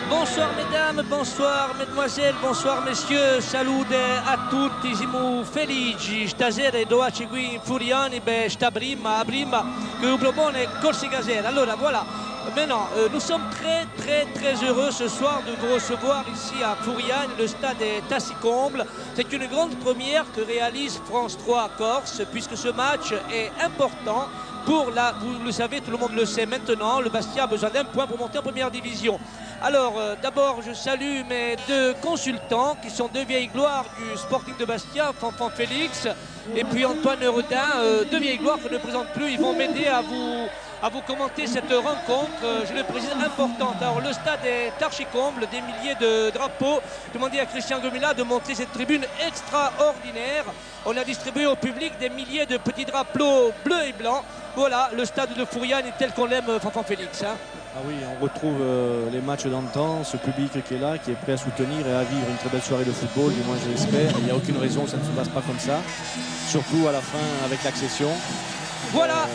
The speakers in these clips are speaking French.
Bonsoir mesdames, bonsoir mesdemoiselles, bonsoir messieurs, salute a tutti, siamo felici stasera doaci qui in Furiani, sta prima que vous propone Corsica Zero. Alors voilà, maintenant nous sommes très heureux ce soir de vous recevoir ici à Furiani, le stade est Tassicomble. C'est une grande première que réalise France 3 Corse, puisque ce match est important pour vous le savez, tout le monde le sait maintenant, le Bastia a besoin d'un point pour monter en première division. Alors d'abord je salue mes deux consultants qui sont deux vieilles gloires du Sporting de Bastia, Fanfan Félix et puis Antoine Redin, deux vieilles gloires que je ne présente plus. Ils vont m'aider à vous commenter cette rencontre, je le précise, importante. Alors le stade est archi-comble, des milliers de drapeaux. Demandez à Christian Gomila de montrer cette tribune extraordinaire. On a distribué au public des milliers de petits drapeaux bleus et blancs. Voilà, le stade de Furiani est tel qu'on l'aime, Fanfan Félix. Hein. Ah oui, on retrouve les matchs d'antan, ce public qui est là, qui est prêt à soutenir et à vivre une très belle soirée de football, du moins je l'espère. Il n'y a aucune raison que ça ne se passe pas comme ça, surtout à la fin avec l'accession. Voilà,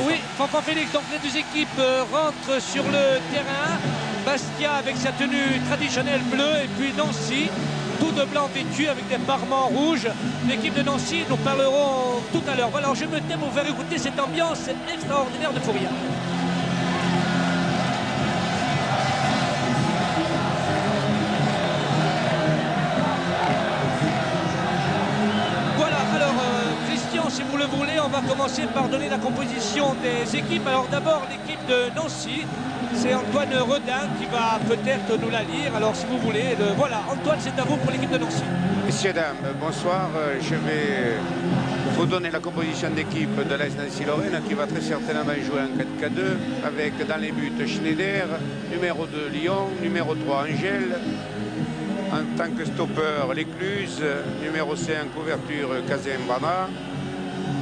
oui, Fanfan Félix, donc les deux équipes rentrent sur le terrain. Bastia avec sa tenue traditionnelle bleue et puis Nancy, tout de blanc vêtu avec des parements rouges. L'équipe de Nancy, nous parlerons tout à l'heure. Voilà, alors je me tais pour vous faire écouter cette ambiance extraordinaire de Furiani. Si vous le voulez, on va commencer par donner la composition des équipes. Alors d'abord l'équipe de Nancy, c'est Antoine Redin qui va peut-être nous la lire. Alors si vous voulez, voilà, Antoine, c'est à vous pour l'équipe de Nancy. Messieurs, dames, bonsoir. Je vais vous donner la composition d'équipe de l'AS Nancy-Lorraine qui va très certainement jouer en 4-4-2 avec dans les buts Schneider, numéro 2 Lyon, numéro 3 Angèle. En tant que stopper, l'Écluse, numéro 5 en couverture Kazembana.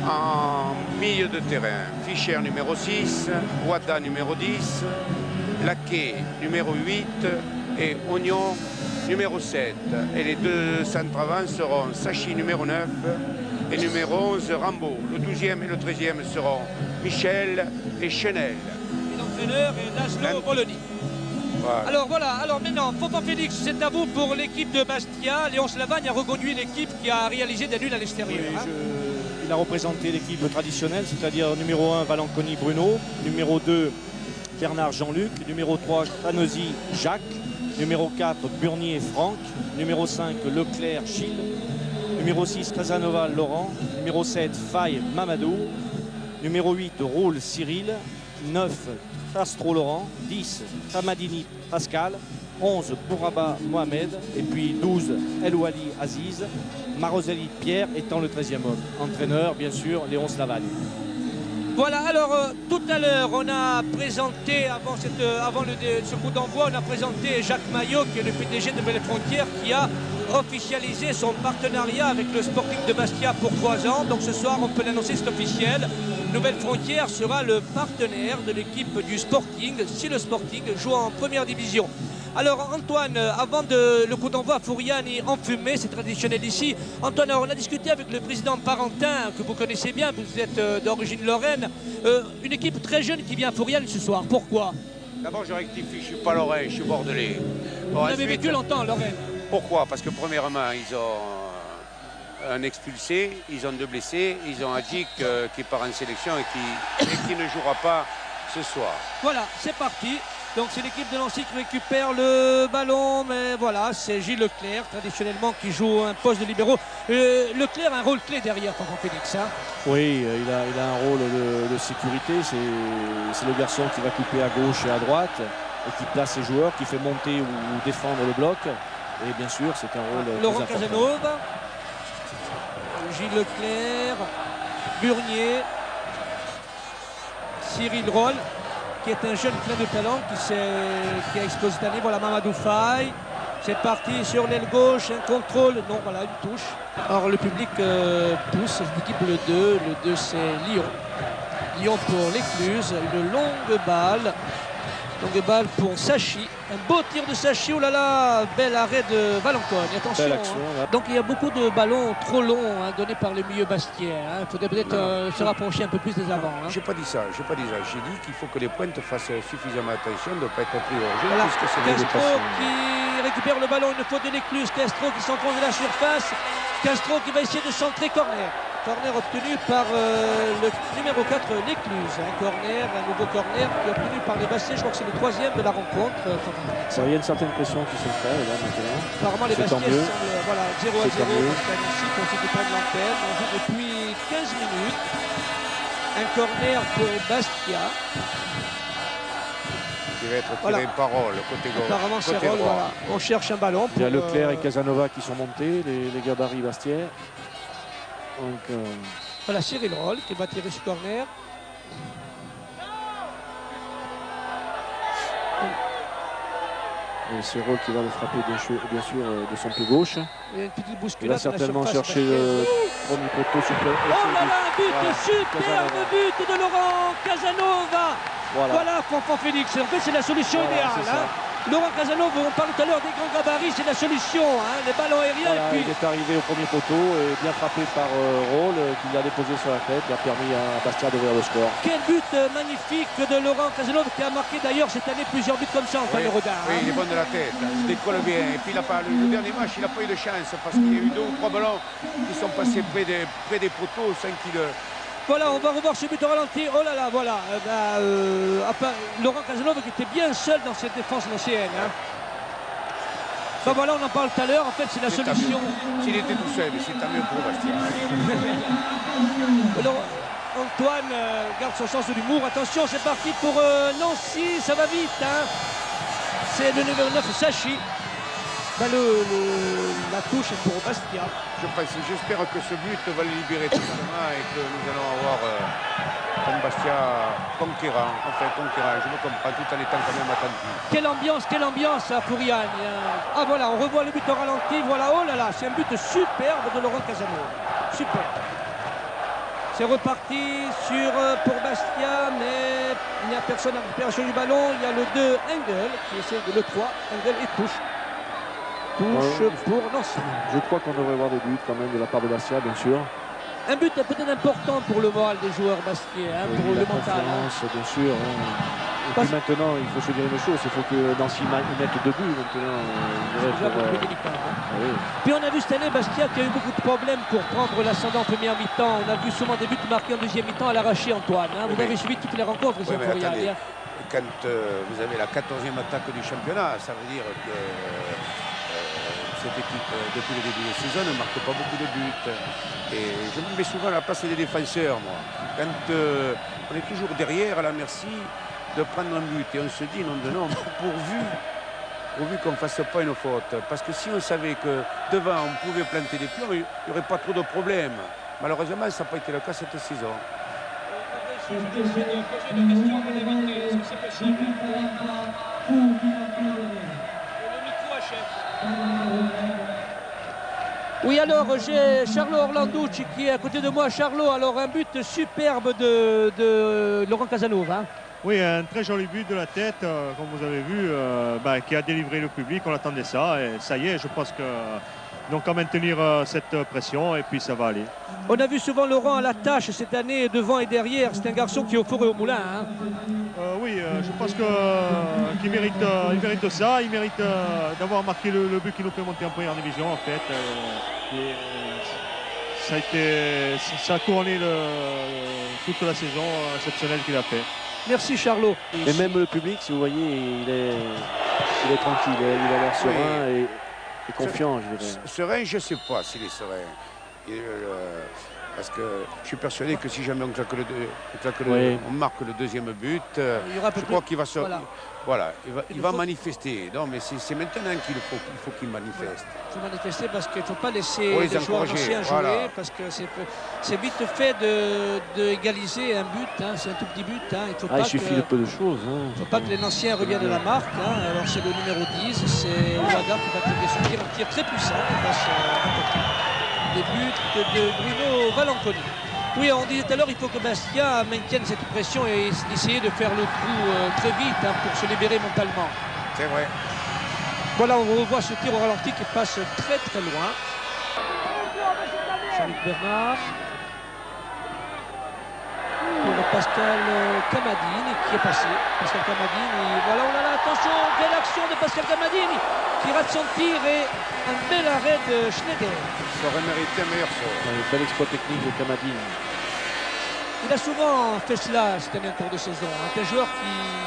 En milieu de terrain, Fischer numéro 6, Wada numéro 10, Laquet numéro 8 et Oignon numéro 7. Et les deux centre-avant seront Sachi numéro 9 et numéro 11 Rambo. Le 12e et le 13e seront Michel et Chenel. L'entraîneur est Laszlo Bologna. Voilà. Alors voilà, alors maintenant, Fanfan Félix, c'est à vous pour l'équipe de Bastia. Léon Slavagne a reconduit l'équipe qui a réalisé des nuls à l'extérieur. Oui, il a représenté l'équipe traditionnelle, c'est-à-dire numéro 1 Valanconi Bruno, numéro 2 Bernard Jean-Luc, numéro 3 Tanesi Jacques, numéro 4 Burnier Franck, numéro 5 Leclerc Gilles, numéro 6 Casanova Laurent, numéro 7 Faye Mamadou, numéro 8 Roule Cyril, 9 Castro Laurent, 10 Tamadini Pascal, 11 Bouraba Mohamed et puis 12 Elouali Aziz, Marozeli Pierre étant le 13e homme. Entraîneur, bien sûr, Léon Slavagne. Voilà, alors tout à l'heure, on a présenté, avant ce coup d'envoi, on a présenté Jacques Maillot, qui est le PDG de Belles Frontières, qui a officialisé son partenariat avec le Sporting de Bastia pour 3 ans. Donc ce soir, on peut l'annoncer, c'est officiel. Nouvelle Frontière sera le partenaire de l'équipe du Sporting, si le Sporting joue en première division. Alors Antoine, avant le coup d'envoi à Furiani enfumé, c'est traditionnel ici. Antoine, alors, on a discuté avec le président Parentin, que vous connaissez bien, vous êtes d'origine lorraine. Une équipe très jeune qui vient à Furiani ce soir, pourquoi? D'abord je rectifie, je ne suis pas lorrain, je suis bordelais. Bon, vous avez vécu longtemps en Lorraine. Pourquoi? Parce que premièrement, ils ont un expulsé, ils ont 2 blessés, ils ont Adjik qui part en sélection et qui ne jouera pas ce soir. Voilà, c'est parti. Donc c'est l'équipe de Nancy qui récupère le ballon, mais voilà, c'est Gilles Leclerc, traditionnellement, qui joue un poste de libéraux. Leclerc a un rôle clé derrière Fanfan Félix. Hein. Oui, il a un rôle de sécurité, c'est le garçon qui va couper à gauche et à droite, et qui place ses joueurs, qui fait monter ou défendre le bloc. Et bien sûr, c'est un rôle Laurent Casanova, Gilles Leclerc, Burnier, Cyril Roll, qui est un jeune plein de talent qui a explosé cette année. Voilà Mamadou Faye. C'est parti sur l'aile gauche, un contrôle. Non, voilà, une touche. Alors le public pousse l'équipe le 2. Le 2 c'est Lyon. Lyon pour l'Écluse. Une longue balle. Longue balle pour Sachi. Un beau tir de Sachi. Oh là là, bel arrêt de Valencogne. Attention. Belle action, Hein. là. Donc il y a beaucoup de ballons trop longs donnés par le milieu Bastiais. Il faudrait peut-être se rapprocher un peu plus des avants. J'ai pas dit ça, j'ai pas dit ça. J'ai dit qu'il faut que les pointes fassent suffisamment attention de ne pas être pris hors jeu. Voilà. Puisque c'est des Castro dépassements. qui récupère le ballon, une faute de l'Écluse. Castro qui s'enfonce de la surface. Castro qui va essayer de centrer corner. Corner obtenu par le numéro 4, l'Écluse. Un corner, un nouveau corner qui est obtenu par les Bastiais. Je crois que c'est le 3e de la rencontre. Il y a une certaine pression qui se fait là maintenant. Apparemment les C'est tant Bastiais mieux. semblent voilà, 0 à 0 C'est tant mieux. ici, continue de prendre l'antenne. On joue depuis 15 minutes. Un corner pour Bastia. Qui va être tiré Voilà. par Roll, côté gauche. Apparemment c'est côté Roll, droit. voilà. On cherche un ballon. Il y a pour, Leclerc et Casanova qui sont montés, les gabarits Bastiais. Donc, Voilà Cyril Roll qui va tirer ce corner. et c'est Roll qui va le frapper bien sûr de son pied gauche. Il y a une petite Il va bousculade. dans la certainement surface chercher bastiaise. le premier poteau sur le. Oh là là, un but, Voilà, superbe Casanova. but de Laurent Casanova. Voilà. Voilà, Fanfan Félix. En fait, c'est la solution Voilà, idéale. c'est ça. Laurent Casanova, on parle tout à l'heure des grands gabarits, c'est la solution. Les ballons aériens. Voilà, Et puis, il est arrivé au premier poteau et bien frappé par Roll qui l'a déposé sur la tête et a permis à Bastia d'ouvrir le score. quel but magnifique de Laurent Casanova qui a marqué d'ailleurs cette année plusieurs buts comme ça en fin de Rodin. Oui, il est bon de la tête, il se décolle bien. Et puis il a pas, le dernier match, il n'a pas eu de chance parce qu'il y a eu 2 ou 3 ballons qui sont passés près des poteaux sans qu'il. Voilà, on va revoir ce but au ralenti. Oh là là, voilà. Enfin, Laurent Casanova qui était bien seul dans cette défense nancéenne. Ben voilà, on en parle tout à l'heure. En fait, c'est la C'est solution. S'il était tout seul, c'est tant mieux pour Bastia. Alors, Antoine garde son sens de l'humour. Attention, c'est parti pour Nancy. Ça va vite. C'est le numéro 9, Sachi. Ben, la touche est pour Bastia. J'espère que ce but va le libérer totalement et que nous allons avoir un Bastia conquérant. Enfin, conquérant, je me comprends, tout en étant quand même attentif. Quelle ambiance pour Yann. Ah voilà, on revoit le but au ralenti. Voilà, oh là là, c'est un but superbe de Laurent Casanova. Super. C'est reparti pour Bastia, mais il n'y a personne à récupération du ballon. Il y a le 2, Engel, qui essaie de le 3. Engel et touche. Touche pour Nancy. Je crois qu'on devrait voir des buts quand même de la part de Bastia, bien sûr. Un but peut-être important pour le moral des joueurs bastiais, pour la le mental. confiance, bien sûr. Et puis maintenant, il faut se dire une chose, il faut que Nancy mette 2 buts maintenant. C'est déjà beaucoup plus délicat. Oui. Puis on a vu cette année Bastia qui a eu beaucoup de problèmes pour prendre l'ascendant en première mi-temps. On a vu souvent des buts marqués en deuxième mi-temps à l'arraché, Antoine. Vous avez suivi toutes les rencontres ici Oui, en mais Florian. attendez, quand vous avez la 14e attaque du championnat, ça veut dire que cette équipe, depuis le début de la saison, ne marque pas beaucoup de buts. Et je me mets souvent à la place des défenseurs, moi. Quand on est toujours derrière, à la merci de prendre un but. Et on se dit, non de non, pourvu qu'on ne fasse pas une faute. Parce que si on savait que devant, on pouvait planter des pions, il n'y aurait pas trop de problèmes. Malheureusement, ça n'a pas été le cas cette saison. Je vais essayer de poser une question à mon invité. Est-ce que c'est possible? Le micro achève. Oui, alors j'ai Charlo Orlanducci qui est à côté de moi. Charlo, alors un but superbe de Laurent Casanova. Oui, un très joli but de la tête, comme vous avez vu, qui a délivré le public. On attendait ça et ça y est, je pense qu'ils n'ont qu'à maintenir cette pression et puis ça va aller. On a vu souvent Laurent à la tâche cette année, devant et derrière. C'est un garçon qui est au four et au moulin. Oui, je pense qu'il mérite, il mérite ça. Il mérite d'avoir marqué le but qui nous fait monter en première division, en fait. Ça a couronné toute la saison exceptionnelle qu'il a fait. Merci Charlot. Et même le public, si vous voyez, il est tranquille, il a l'air serein et confiant, je dirais. Serein, je ne sais pas s'il est serein. Parce que je suis persuadé que si jamais on marque le deuxième but, je crois qu'il va se... Voilà, il va manifester. Non, mais c'est maintenant qu'il faut qu'il manifeste. Il faut manifester parce qu'il ne faut pas laisser les joueurs anciens jouer, parce que c'est vite fait d'égaliser un but, c'est un tout petit but. Il suffit de peu de choses. Il ne faut pas que les anciens reviennent de la marque. Alors c'est le numéro 10, c'est Ouaga qui va tirer son tir, un tir très puissant. des buts de Bruno Valanconi. Oui, on disait tout à l'heure, il faut que Bastia maintienne cette pression et essayer de faire le trou très vite pour se libérer mentalement. C'est vrai. Voilà, on revoit ce tir au ralenti qui passe très très loin. Jean-Luc Bernard. Pour Pascal Camadini qui est passé. Pascal Camadini, voilà, oh là là, attention, quelle action de Pascal Camadini qui rate son tir et un bel arrêt de Schneider. Ça aurait mérité un meilleur sort. Un bel exploit technique de Camadini. Il a souvent fait cela cette année en cours de saison. C'est un joueur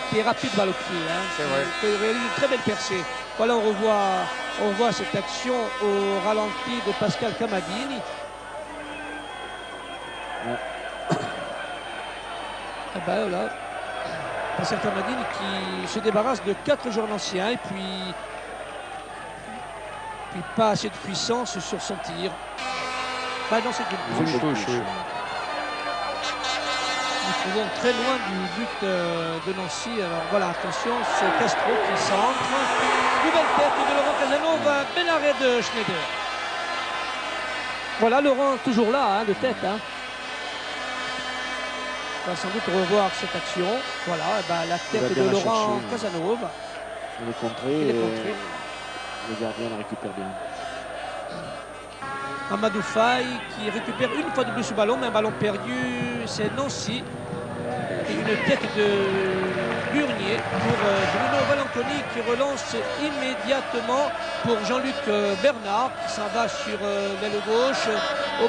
qui est rapide balle au pied. C'est vrai. Il réalise une très belle percée. Voilà, on revoit cette action au ralenti de Pascal Camadini. Ouais. Ah ben voilà, Pascal Camadini qui se débarrasse de 4 joueurs anciens et puis pas assez de puissance sur son tir. Bah non, c'est une touche. Nous trouvons très loin du but de Nancy. Alors voilà, attention, c'est Castro qui centre. Nouvelle tête de Laurent Casanova, bel arrêt de Schneider. Voilà, Laurent toujours là, de tête. On va sans doute revoir cette action. Voilà, la tête de Laurent Casanova. Il est contré. Le gardien la récupère bien. Amadou Faye qui récupère une fois de plus ce ballon, mais un ballon perdu, c'est Nancy. Et une tête de Burnier pour Bruno Valanconi qui relance immédiatement pour Jean-Luc Bernard qui s'en va sur l'aile gauche.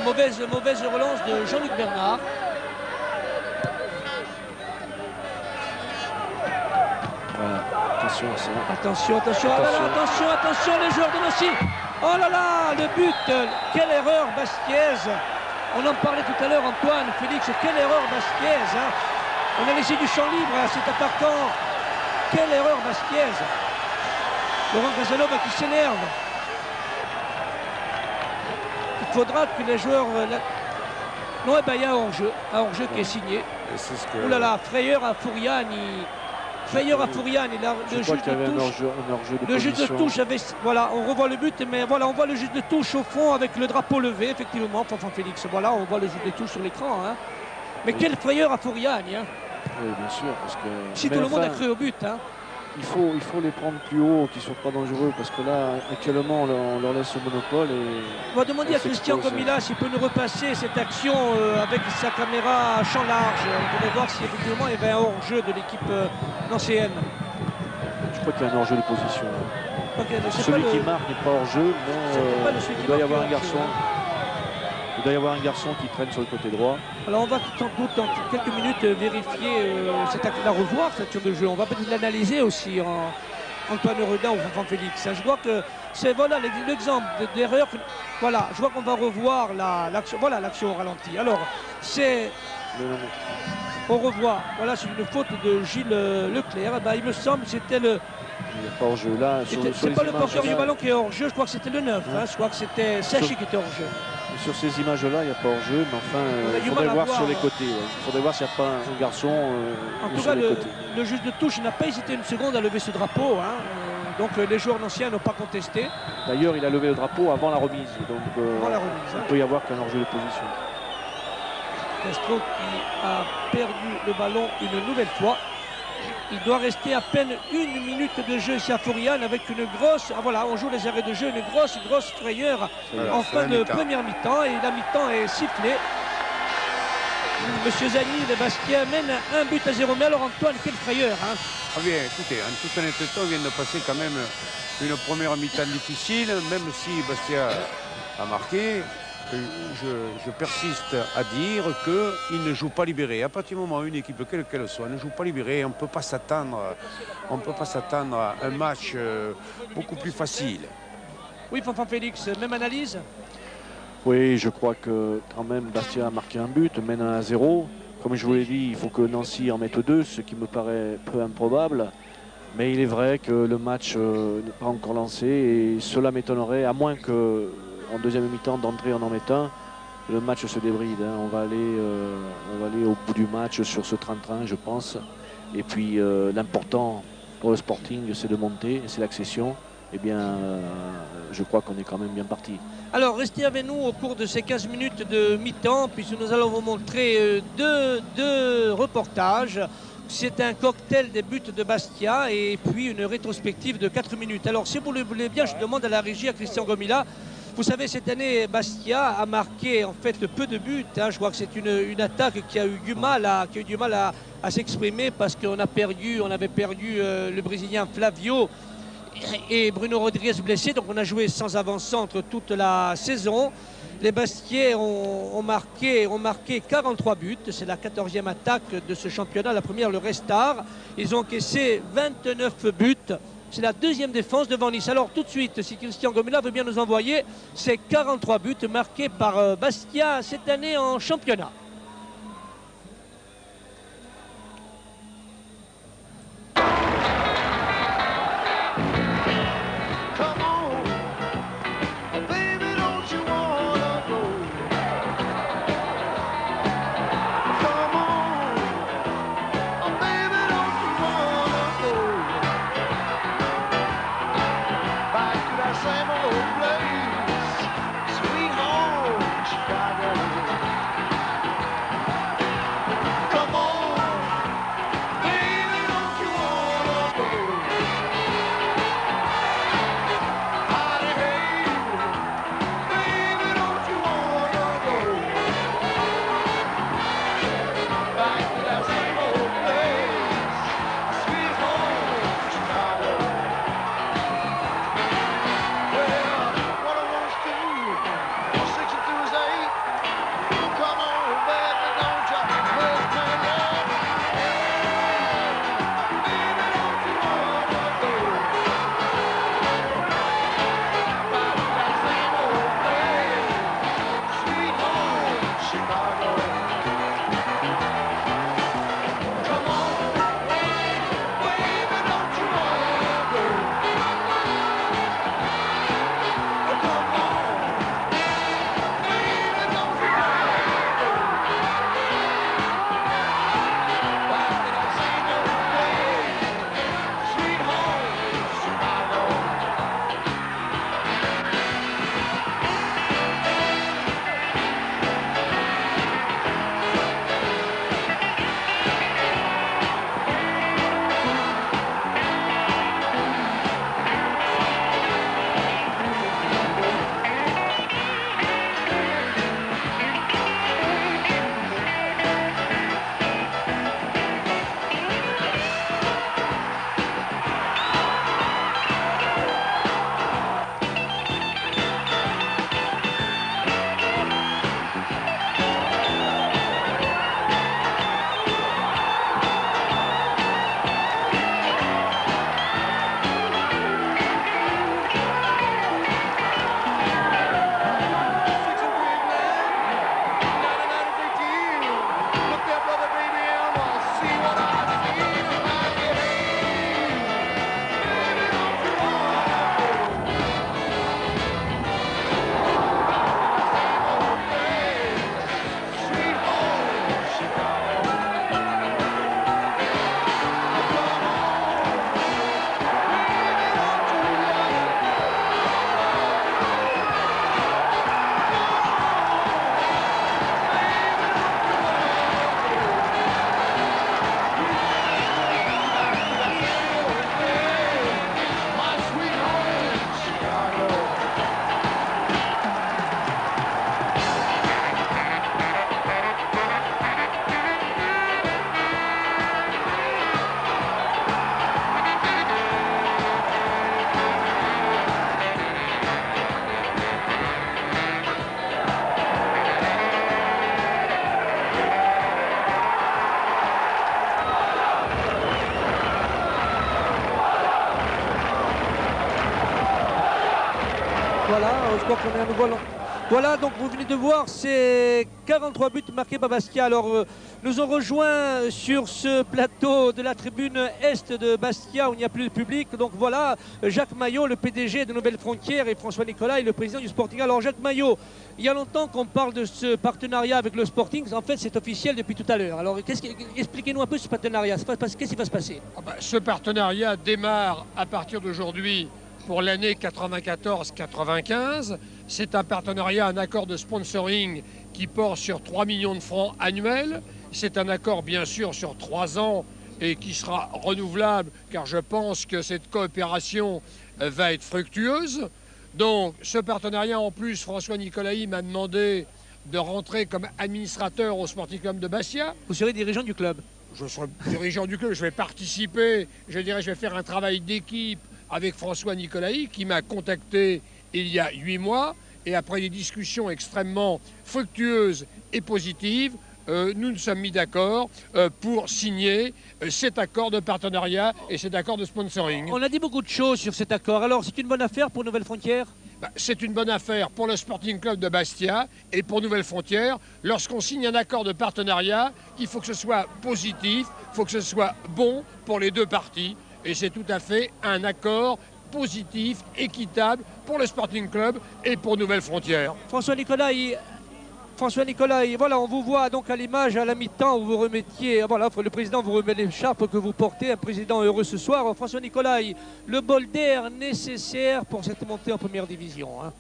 Mauvaise relance de Jean-Luc Bernard. Voilà. Attention les joueurs de Nancy. Oh là là, le but, quelle erreur Bastiaise. On en parlait tout à l'heure, Antoine, Félix, quelle erreur Bastiaise. On a laissé du champ libre à cet attaquant. Quelle erreur Bastiaise. Laurent Casanova qui s'énerve. Il faudra que les joueurs... Non, il y a un hors-jeu qui est signé. Oh là là, frayeur à Furiani. Le jeu de touche avait, voilà, on revoit le but, mais voilà, on voit le jeu de touche au fond avec le drapeau levé, effectivement, Fanfan Félix. Voilà, on voit le jeu de touche sur l'écran. Mais quelle frayeur à Furiani. Oui, bien sûr, parce que si tout le monde a cru au but. Il faut les prendre plus haut, qu'ils ne soient pas dangereux, parce que là, actuellement, on leur laisse le monopole. On va demander à Christian Comilla s'il peut nous repasser cette action avec sa caméra à champ large. On pourrait voir si effectivement il y avait un hors-jeu de l'équipe nancéenne. Je crois qu'il y a un hors-jeu de position. Celui qui marque n'est pas hors-jeu, mais il doit y avoir un garçon. Il doit y avoir un garçon qui traîne sur le côté droit. Alors on va sans doute dans quelques minutes vérifier la revoir cette action de jeu. On va peut-être l'analyser aussi en Antoine Redin ou Fanfan Félix. Je vois que c'est voilà l'exemple d'erreur. Voilà, je vois qu'on va revoir l'action. Voilà l'action au ralenti. Alors c'est on revoit. Voilà, c'est une faute de Gilles Leclerc. Il me semble que c'était le. Il n'y a pas hors-jeu là. C'est pas le porteur du ballon qui est hors-jeu. Je crois que c'était le 9. Je crois que c'était Sachi qui était hors-jeu. Sur ces images-là, il n'y a pas hors-jeu, mais enfin, il faudrait voir sur les côtés. Il faudrait voir s'il n'y a pas un garçon en tout cas, le juge de touche n'a pas hésité une seconde à lever ce drapeau. Donc les joueurs anciens n'ont pas contesté. D'ailleurs, il a levé le drapeau avant la remise. Donc il peut y avoir qu'un hors-jeu de position. Castro qui a perdu le ballon une nouvelle fois. Il doit rester à peine 1 minute de jeu ici à Furiani avec une grosse... voilà, on joue les arrêts de jeu, une grosse frayeur en fin de première mi-temps. Et la mi-temps est sifflée. Monsieur Zani de Bastia mène 1-0. Mais alors Antoine, quelle frayeur. Bien, écoutez, en toute honnêteté, on vient de passer quand même une première mi-temps difficile, même si Bastia a marqué. Je persiste à dire qu'il ne joue pas libéré. À partir du moment où une équipe, quelle qu'elle soit, ne joue pas libéré, on ne peut pas s'attendre à un match beaucoup plus facile. Oui, Fanfan Félix, même analyse? Oui, je crois que quand même Bastia a marqué un but, mène 1-0. Comme je vous l'ai dit, il faut que Nancy en mette 2, ce qui me paraît peu improbable. Mais il est vrai que le match n'est pas encore lancé et cela m'étonnerait, à moins que en deuxième mi-temps d'entrée en mettant, le match se débride. On va aller au bout du match sur ce train-train, je pense. Et puis l'important pour le Sporting, c'est de monter, c'est l'accession. eh bien, je crois qu'on est quand même bien parti. Alors restez avec nous au cours de ces 15 minutes de mi-temps, puisque nous allons vous montrer deux reportages. C'est un cocktail des buts de Bastia et puis une rétrospective de 4 minutes. Alors si vous le voulez bien, je demande à la régie, à Christian Gomila. Vous savez, cette année, Bastia a marqué en fait peu de buts. Je crois que c'est une attaque qui a eu du mal à s'exprimer parce qu'on avait perdu le Brésilien Flavio et Bruno Rodriguez blessé. Donc on a joué sans avant-centre toute la saison. Les Bastiais ont marqué 43 buts. C'est la 14e attaque de ce championnat. La première, le Restart. Ils ont encaissé 29 buts. C'est la deuxième défense devant Nice. Alors tout de suite, si Christian Gomila veut bien nous envoyer ces 43 buts marqués par Bastia cette année en championnat. Voilà, je crois qu'on est à nouveau. Voilà, donc vous venez de voir ces 43 buts marqués par Bastia. Alors, nous ont rejoint sur ce plateau de la tribune est de Bastia où il n'y a plus de public. Donc voilà, Jacques Maillot, le PDG de Nouvelles Frontières, et François Nicolai, le président du Sporting. Alors Jacques Maillot, il y a longtemps qu'on parle de ce partenariat avec le Sporting. En fait, c'est officiel depuis tout à l'heure. Alors, expliquez-nous un peu ce partenariat. Qu'est-ce qui va se passer? Ce partenariat démarre à partir d'aujourd'hui pour l'année 94-95. C'est un partenariat, un accord de sponsoring qui porte sur 3 millions de francs annuels. C'est un accord bien sûr sur 3 ans et qui sera renouvelable car je pense que cette coopération va être fructueuse. Donc ce partenariat en plus, François Nicolaï m'a demandé de rentrer comme administrateur au Sporting Club de Bastia. Vous serez dirigeant du club. Je serai dirigeant du club, je vais participer, je vais faire un travail d'équipe avec François Nicolaï qui m'a contacté il y a 8 mois et après des discussions extrêmement fructueuses et positives, nous nous sommes mis d'accord pour signer cet accord de partenariat et cet accord de sponsoring. On a dit beaucoup de choses sur cet accord. Alors, c'est une bonne affaire pour Nouvelle Frontière? C'est une bonne affaire pour le Sporting Club de Bastia et pour Nouvelle Frontière. Lorsqu'on signe un accord de partenariat, il faut que ce soit positif, il faut que ce soit bon pour les deux parties. Et c'est tout à fait un accord positif, équitable pour le Sporting Club et pour Nouvelle Frontière. François Nicolaï, voilà, on vous voit donc à l'image à la mi-temps où vous remettiez, voilà, le président vous remet l'écharpe que vous portez, un président heureux ce soir. François Nicolaï, le bol d'air nécessaire pour cette montée en première division, hein.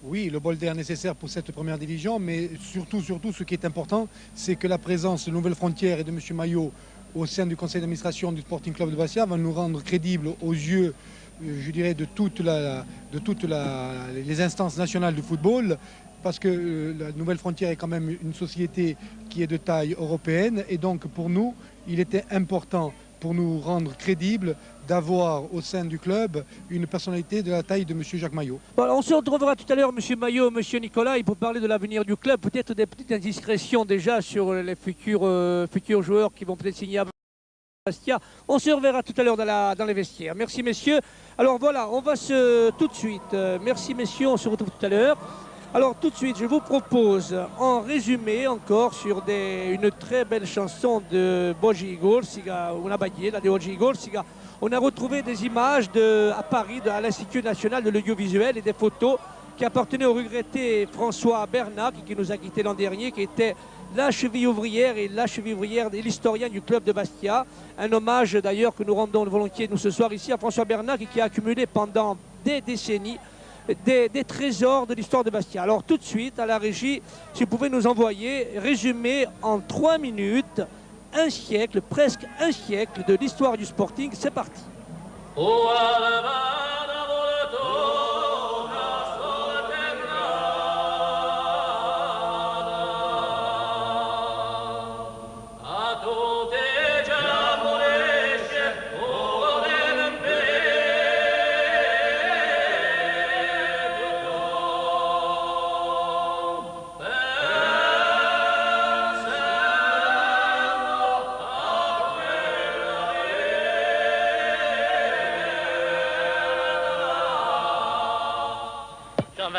Oui, le bol d'air nécessaire pour cette première division, mais surtout, ce qui est important, c'est que la présence de Nouvelle Frontière et de M. Maillot au sein du conseil d'administration du Sporting Club de Bastia va nous rendre crédibles aux yeux, je dirais, de toutes les instances nationales du football, parce que la Nouvelle Frontière est quand même une société qui est de taille européenne, et donc pour nous, il était important, pour nous rendre crédibles, d'avoir au sein du club une personnalité de la taille de M. Jacques Maillot. Bon, on se retrouvera tout à l'heure, M. Maillot, M. Nicolas, pour parler de l'avenir du club, peut-être des petites indiscrétions déjà sur les futurs joueurs qui vont peut-être signer à Bastia. On se reverra tout à l'heure dans les vestiaires. Merci messieurs. Alors voilà, on va tout de suite, merci messieurs, on se retrouve tout à l'heure. Alors tout de suite, je vous propose en résumé encore sur une très belle chanson de Boji Gorsiga, una baguette de Boji Gorsiga. On a retrouvé des images à Paris, à l'Institut national de l'audiovisuel et des photos qui appartenaient au regretté François Bernac, qui nous a quittés l'an dernier, qui était la cheville ouvrière et l'historien du club de Bastia. Un hommage d'ailleurs que nous rendons volontiers nous ce soir ici à François Bernac, qui a accumulé pendant des décennies des trésors de l'histoire de Bastia. Alors tout de suite, à la régie, si vous pouvez nous envoyer, résumé en 3 minutes, un siècle, presque un siècle de l'histoire du Sporting. C'est parti.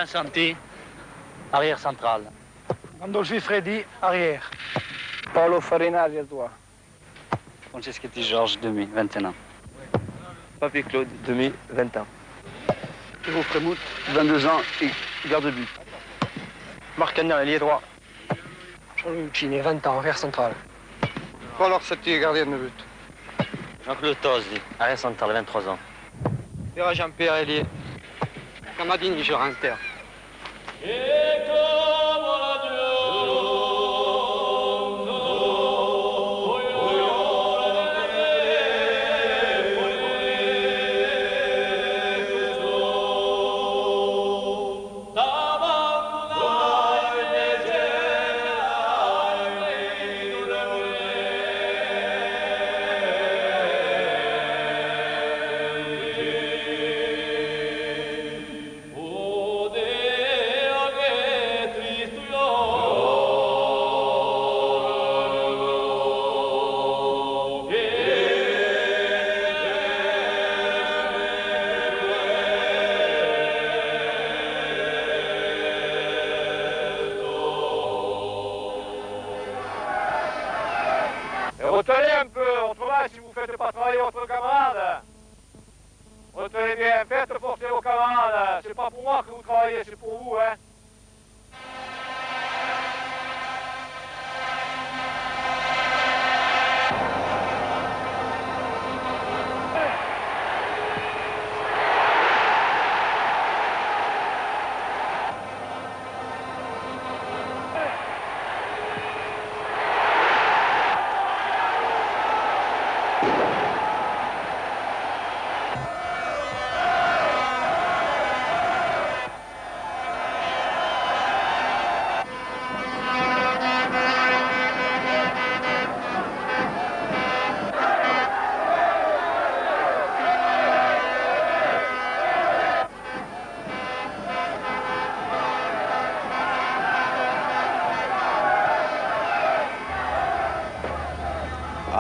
Santi, arrière central. Gandolfi Freddy, arrière. Paolo Farinari à toi. Franceschetti Georges, demi, 21 ans. Papi Claude, demi, 20 ans. Hugo Frémout, 22 ans et garde de but. Marc Agnan, ailier droit. Jean-Louis Uccini, 20 ans, arrière central. Paul Orsetti, gardien de but. Jean-Claude Tosi, arrière central, 23 ans. Vera Jean-Pierre, ailier. Camadini, joueur inter. Retenez un peu, autrement, si vous ne faites pas travailler votre camarade. Retenez bien, faites forcer vos camarades. C'est pas pour moi que vous travaillez, c'est pour vous, hein.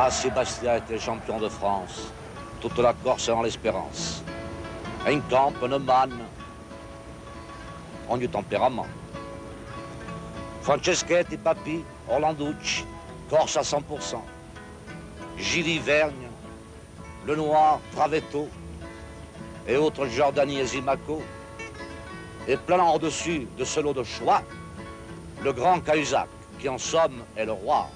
Ah, Sébastien était champion de France. Toute la Corse en l'espérance. Un camp, un man. On du tempérament. Franceschetti, Papi, Orlanducci, Corse à 100%. Gilly Vergne, Lenoir, Travetto et autres Giordani et Zimaco. Et plein en dessus de ce lot de choix, le grand Cahuzac, qui en somme est le roi.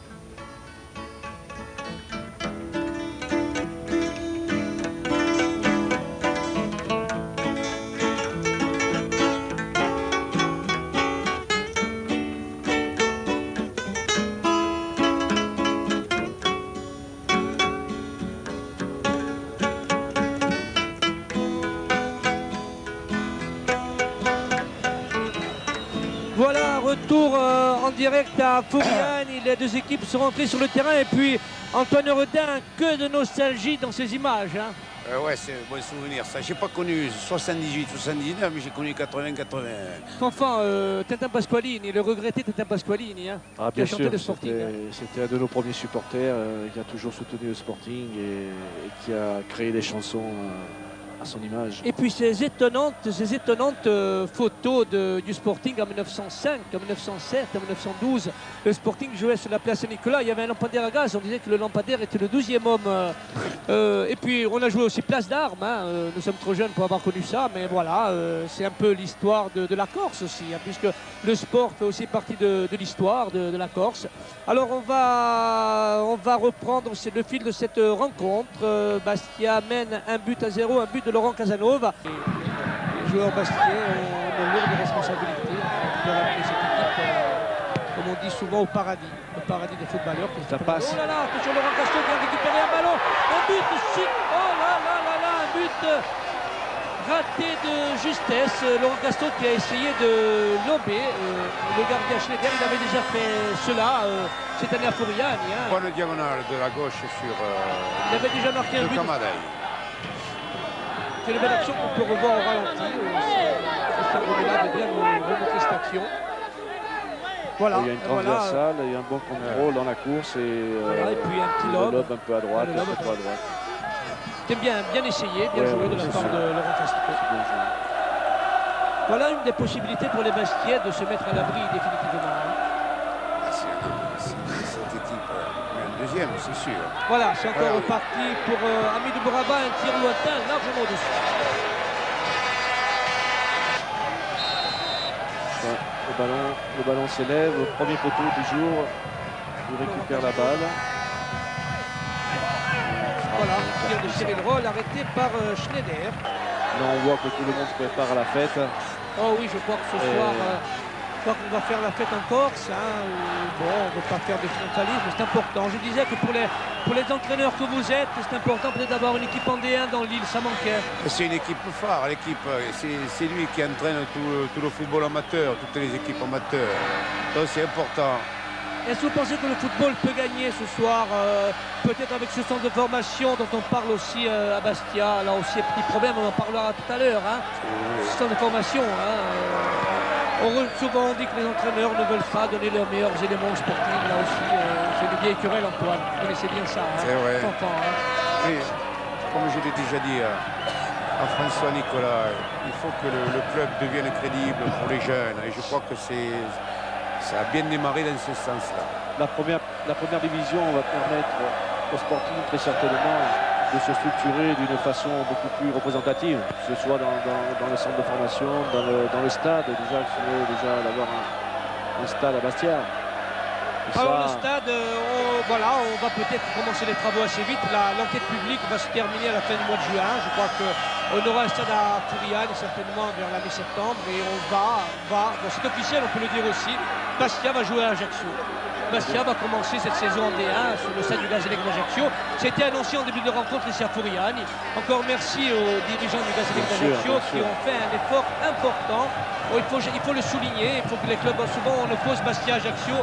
Voilà, retour en direct à Fouriane. Les deux équipes sont rentrées sur le terrain. Et puis, Antoine Redin, que de nostalgie dans ces images. Hein. Ouais, c'est un bon souvenir. Ça, j'ai pas connu 78, 79, mais j'ai connu 80, 81. Enfin, Tintin Pasqualini, le regretté Tintin Pasqualini, hein, Ah, qui a bien chanté sûr, le Sporting. c'était un de nos premiers supporters qui a toujours soutenu le Sporting et qui a créé des chansons à son image. Et puis ces étonnantes photos du Sporting en 1905, en 1907, en 1912. Le Sporting jouait sur la place Saint-Nicolas. Il y avait un lampadaire à gaz. On disait que le lampadaire était le 12e homme. Et puis on a joué aussi place d'Armes. Hein. Nous sommes trop jeunes pour avoir connu ça. Mais voilà, c'est un peu l'histoire de la Corse aussi. Hein, puisque le sport fait aussi partie de l'histoire de la Corse. Alors on va reprendre le fil de cette rencontre. Bastia mène 1-0, un but de Laurent Casanova. Les joueurs bastiais ont une lourde responsabilité de ramener cette équipe, comme on dit souvent, au paradis des footballeurs. Ça passe. Oh là là, attention, Laurent Castot vient de récupérer un ballon. Un but, oh là là là là, un but raté de justesse. Laurent Castot qui a essayé de lober le gardien Schneider. Il avait déjà fait cela cette année à Fouriani. Hein. Bonne diagonale de la gauche sur il avait déjà marqué un but. C'est une belle action qu'on peut revoir au ralenti. Christophe Romela avait bien remontré cette action. Voilà. Il y a une transversale, il y a un bon contrôle dans la course et, voilà, et puis un petit le lob. lob un peu à droite, un peu trop à droite. C'était bien essayé, bien joué de la part de Laurent Castot. Voilà une des possibilités pour les Bastiais de se mettre à l'abri définitivement. Cette équipe, un deuxième, c'est sûr. Voilà, c'est encore reparti pour Hamidou Bouraba, un tir lointain largement au-dessus. Le ballon s'élève, premier poteau du jour, il récupère la balle. Voilà, tir de Cyril Roll arrêté par Schneider. Là on voit que tout le monde se prépare à la fête. Oh oui, je crois que ce soir, je crois qu'on va faire la fête en Corse. Hein, bon, on ne veut pas faire de frontalisme, mais c'est important. Je disais que pour les entraîneurs que vous êtes, c'est important peut-être d'avoir une équipe en D1 dans l'île, ça manquait. C'est une équipe phare, l'équipe, c'est lui qui entraîne tout le football amateur, toutes les équipes amateurs. Donc c'est important. Est-ce que vous pensez que le football peut gagner ce soir, peut-être avec ce centre de formation dont on parle aussi à Bastia? Là aussi, un petit problème, on en parlera tout à l'heure. Hein. Ce centre de formation, souvent on dit que les entraîneurs ne veulent pas donner leurs meilleurs éléments sportifs. Là aussi, c'est une vieille querelle, Antoine. Vous connaissez bien ça. Hein. C'est vrai. Enfant, hein. Oui, comme je l'ai déjà dit à François Nicolas, il faut que le club devienne crédible pour les jeunes. Et je crois que ça a bien démarré dans ce sens-là. La première division va permettre au Sporting très certainement de se structurer d'une façon beaucoup plus représentative, que ce soit dans le centre de formation, dans le stade, déjà d'avoir un stade à Bastia. Alors le stade, on va peut-être commencer les travaux assez vite. L'enquête publique va se terminer à la fin du mois de juin. Je crois qu'on aura un stade à Fouriane certainement vers la mi-septembre. Et on va, bon, c'est officiel, on peut le dire aussi, Bastia va jouer à Ajaccio. Bastia va commencer cette saison en D1 sur le stade du Gazélec d'Ajaccio. C'était annoncé en début de rencontre ici à Fouriane. Encore merci aux dirigeants du Gazélec d'Ajaccio qui ont fait un effort important. Bon, il faut le souligner, il faut que les clubs, souvent on oppose Bastia-Ajaccio.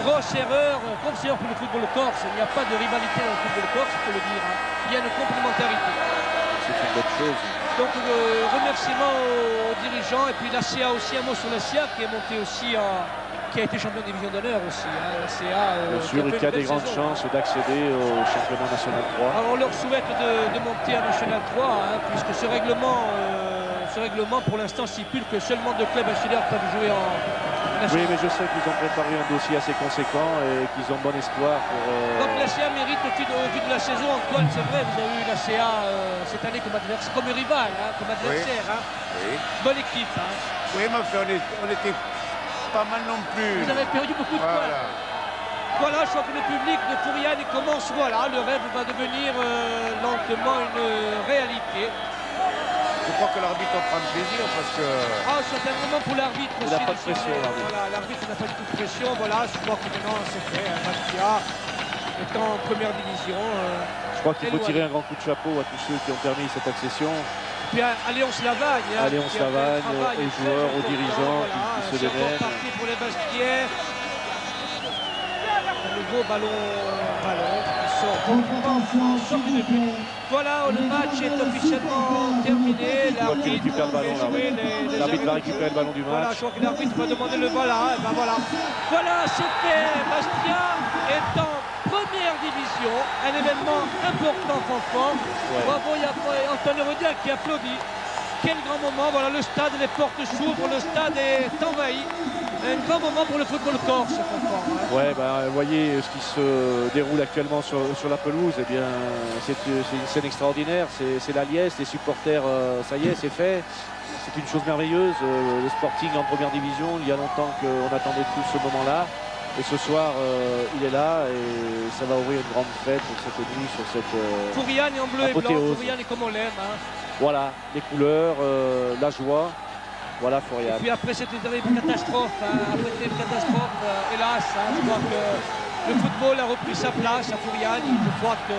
Grosse erreur pour le football corse. Il n'y a pas de rivalité dans le football corse, il faut le dire. Hein. Il y a une complémentarité. C'est une bonne chose. Donc remerciements aux dirigeants et puis la CA aussi, un mot sur la CA qui est montée aussi qui a été champion de division d'honneur aussi. La CA, Bien sûr, et qui a des grandes chances d'accéder au championnat national 3. Alors on leur souhaite de monter à National 3, puisque ce règlement pour l'instant stipule que seulement 2 clubs insulaires peuvent jouer en National. Oui, mais je sais qu'ils ont préparé un dossier assez conséquent et qu'ils ont bon espoir pour... Donc la CA mérite au vu de la saison. Antoine, c'est vrai, vous avez eu la CA cette année comme adversaire, comme rival, comme adversaire. Oui. Bonne équipe. Oui, mais enfin, on était pas mal non plus. Vous avez perdu beaucoup de points. Voilà, je crois que le public de Fouriane commence, voilà, le rêve va devenir lentement une réalité. Je crois que l'arbitre prend plaisir parce que... Ah, certainement pour l'arbitre aussi. Il n'a pas de pression, l'arbitre. Voilà, l'arbitre n'a pas du tout de pression. Voilà, je crois que maintenant c'est fait. Bastia étant en première division. Je crois qu'il faut tirer un grand coup de chapeau à tous ceux qui ont permis cette accession. Puis à Léonce Lavagne. Léonce Lavagne, aux joueurs, aux dirigeants qui se démènent. C'est parti pour les Bastiais. Un nouveau ballon qui sort. Voilà, le match est officiellement terminé. L'arbitre récupère le ballon là. L'arbitre va récupérer le ballon du match. Voilà, je crois que l'arbitre va demander le voilà. Et ben voilà. Voilà, c'est fait. Bastia est en première division. Un événement important, Fanfan. Bravo, il y a Antoine Rodin qui applaudit. Quel grand moment. Voilà, le stade, les portes s'ouvrent, le stade est envahi. Un grand moment pour le football corse, Fanfan. Ouais, vous voyez ce qui se déroule actuellement sur la pelouse. Eh bien, c'est une scène extraordinaire. C'est la liesse, les supporters, ça y est, c'est fait. C'est une chose merveilleuse. Le Sporting en première division, il y a longtemps qu'on attendait tous ce moment-là. Et ce soir, il est là et ça va ouvrir une grande fête cette nuit sur cette Fouriane en bleu et blanc, Fouriane est comme on l'aime. Voilà, les couleurs, la joie. Voilà Fouriane. Et puis après cette terrible catastrophe, hélas, je crois que le football a repris sa place à Fouriane. Je crois que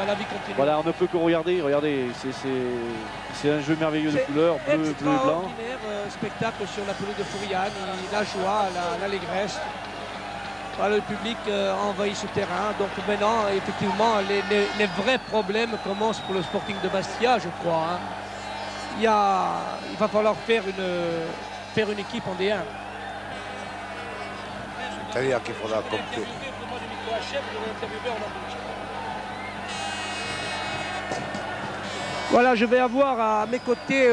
la vie continue. Voilà, on ne peut que regarder, c'est un jeu merveilleux de couleurs, bleu et blanc. Extraordinaire spectacle sur la pelouse de Fouriane, la joie, l'allégresse. Voilà, le public envahit ce terrain. Donc maintenant, effectivement, les vrais problèmes commencent pour le Sporting de Bastia, je crois. Il va falloir faire une équipe en D1. C'est-à-dire qu'il faudra compter. Voilà, je vais avoir à mes côtés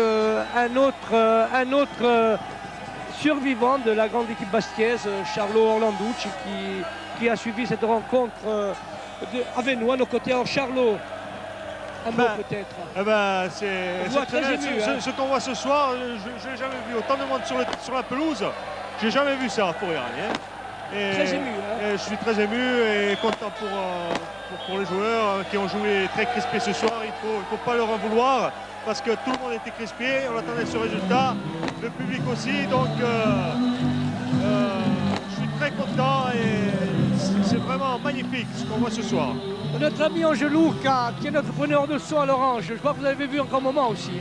un autre survivant de la grande équipe bastiaise, Charlot Orlanducci, qui a suivi cette rencontre avec nous à nos côtés. Alors Charlot, un mot peut-être. Ce qu'on voit ce soir, je n'ai jamais vu autant de monde sur la pelouse. J'ai jamais vu ça pour rien. Très ému. Et je suis très ému et content pour les joueurs qui ont joué très crispés ce soir. Il faut pas leur en vouloir parce que tout le monde était crispé. On attendait ce résultat. Le public aussi. Donc je suis très content et c'est vraiment magnifique ce qu'on voit ce soir. Notre ami Angelou, qui est notre preneur de son à l'Orange, je crois que vous avez vu un grand moment aussi.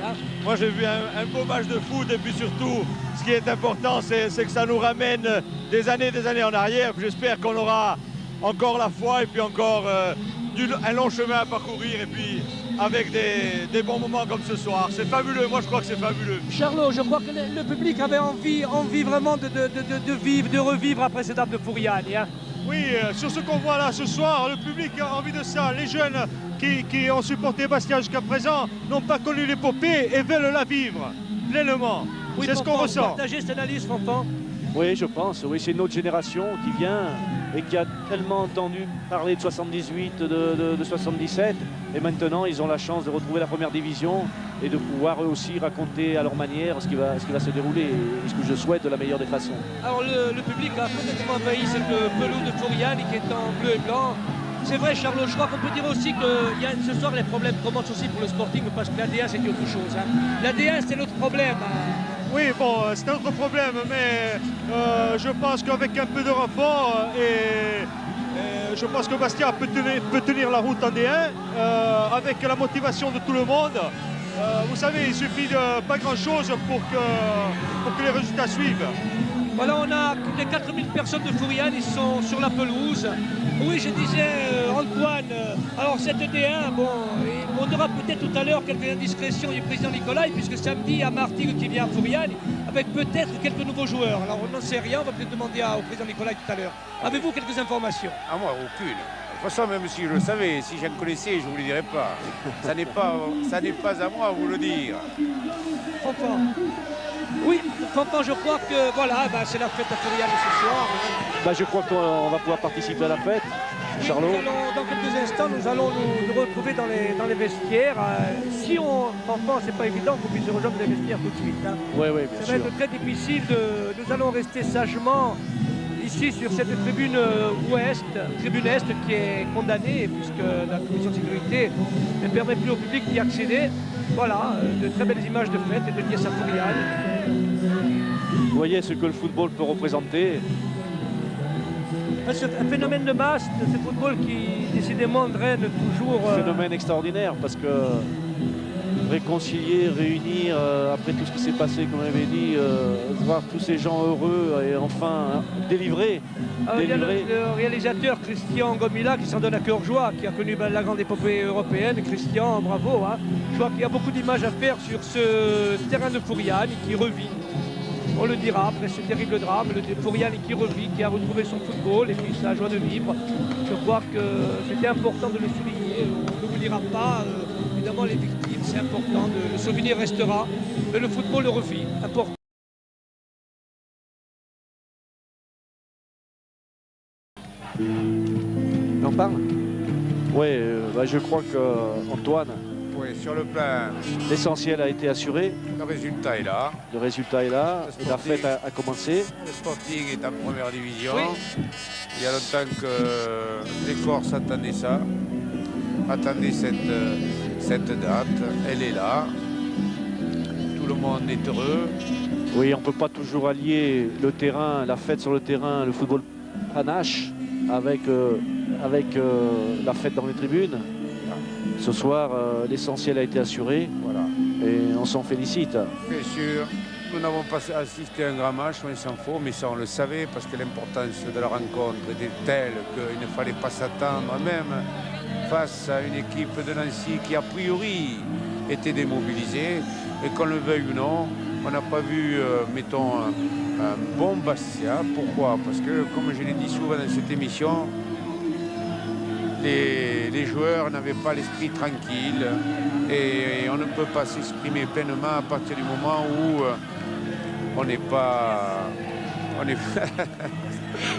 Moi j'ai vu un beau match de foot et puis surtout, ce qui est important, c'est que ça nous ramène des années en arrière. J'espère qu'on aura encore la foi et puis encore un long chemin à parcourir et puis avec des bons moments comme ce soir. C'est fabuleux, moi je crois que c'est fabuleux. Charlot, je crois que le public avait envie vraiment de revivre après cette date de Fouriane. Oui, sur ce qu'on voit là ce soir, le public a envie de ça. Les jeunes qui ont supporté Bastia jusqu'à présent n'ont pas connu l'épopée et veulent la vivre pleinement. Oui, c'est ce qu'on ressent. Vous partagez cette analyse, Fanfan? Oui, je pense. Oui, c'est une autre génération qui vient et qui a tellement entendu parler de 78, de 77. Et maintenant, ils ont la chance de retrouver la première division et de pouvoir eux aussi raconter à leur manière ce qui va se dérouler et ce que je souhaite de la meilleure des façons. Alors le public a complètement envahi cette pelouse de Fouriane qui est en bleu et blanc. C'est vrai, Charlot, je crois qu'on peut dire aussi que ce soir les problèmes commencent aussi pour le Sporting parce que l'ADA c'est autre chose. L'ADA c'est notre problème. Oui, bon, c'est notre problème, mais je pense qu'avec un peu de renfort je pense que Bastia peut tenir la route en D1 avec la motivation de tout le monde. Vous savez, il suffit de pas grand-chose pour que les résultats suivent. Voilà, on a les 4000 personnes de Fouriane, ils sont sur la pelouse. Oui, je disais, Antoine, alors cette D1, bon, on aura peut-être peut-être tout à l'heure quelques indiscrétions du président Nicolai, puisque samedi, il y a Martigues qui vient à Fouriane, avec peut-être quelques nouveaux joueurs. Alors on n'en sait rien, on va peut-être demander au président Nicolai tout à l'heure. Avez-vous quelques informations? À moi, aucune. De toute façon, même si je le savais, si je le connaissais, je ne vous le dirais pas. Ça n'est pas à moi de vous le dire. Fanfan. Oui, Fanfan, je crois que voilà, c'est la fête à Fouriane ce soir. Je crois qu'on va pouvoir participer à la fête. Oui, Charlot. dans quelques instants, nous allons nous retrouver dans les vestiaires. Si on Fanfan, c'est pas évident qu'on puisse rejoindre les vestiaires tout de suite. Hein. Oui, bien Ça sûr. va être très difficile. Nous allons rester sagement ici sur cette tribune tribune est qui est condamnée puisque la commission de sécurité ne permet plus au public d'y accéder. Voilà, de très belles images de fête et de pièces à Fouriane. Vous voyez ce que le football peut représenter. Un phénomène de masse de ce football qui décidément draine toujours. Phénomène extraordinaire parce que réconcilier, réunir, après tout ce qui s'est passé, comme on avait dit, voir tous ces gens heureux et enfin délivrés. Il y a le réalisateur Christian Gomila qui s'en donne à cœur joie, qui a connu la grande épopée européenne. Christian, bravo. Hein. Je crois qu'il y a beaucoup d'images à faire sur ce terrain de Fouriane qui revit. On le dira après ce terrible drame, le Fouriane qui revit, qui a retrouvé son football et puis sa joie de vivre. Je crois que c'était important de le souligner. On n'oubliera pas, évidemment, les victimes, c'est important. Le souvenir restera, mais le football le revit. Important. On en parle? Oui, je crois qu'Antoine, Sur le plan, l'essentiel a été assuré. le résultat est là. Le résultat est là. La fête a commencé. Le Sporting est en première division. Oui. Il y a longtemps que les Corses attendaient ça. Attendaient cette date. Elle est là. Tout le monde est heureux. Oui, on ne peut pas toujours allier le terrain, la fête sur le terrain, le football panache avec la fête dans les tribunes. Ce soir, l'essentiel a été assuré. Voilà. Et on s'en félicite. Bien sûr, nous n'avons pas assisté à un grand match, on s'en faut, mais ça on le savait parce que l'importance de la rencontre était telle qu'il ne fallait pas s'attendre, même face à une équipe de Nancy qui a priori était démobilisée. Et qu'on le veuille ou non, on n'a pas vu, mettons, un bon Bastia. Pourquoi? Parce que, comme je l'ai dit souvent dans cette émission, les joueurs n'avaient pas l'esprit tranquille et on ne peut pas s'exprimer pleinement à partir du moment où on n'est pas...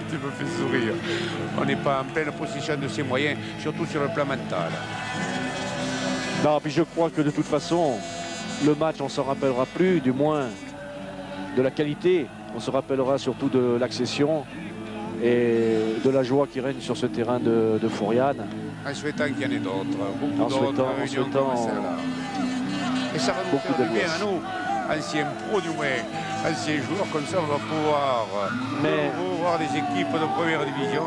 tu me fais sourire. On n'est pas en pleine possession de ses moyens, surtout sur le plan mental. Non, puis je crois que de toute façon, le match, on ne s'en rappellera plus, du moins de la qualité. On se rappellera surtout de l'accession et de la joie qui règne sur ce terrain de Fouriane. En souhaitant qu'il y en ait d'autres, beaucoup d'autres réunions comme celle-là. Et ça va nous faire du bien à nous, anciens pros du moins, anciens joueurs, comme ça on va pouvoir voir des équipes de première division.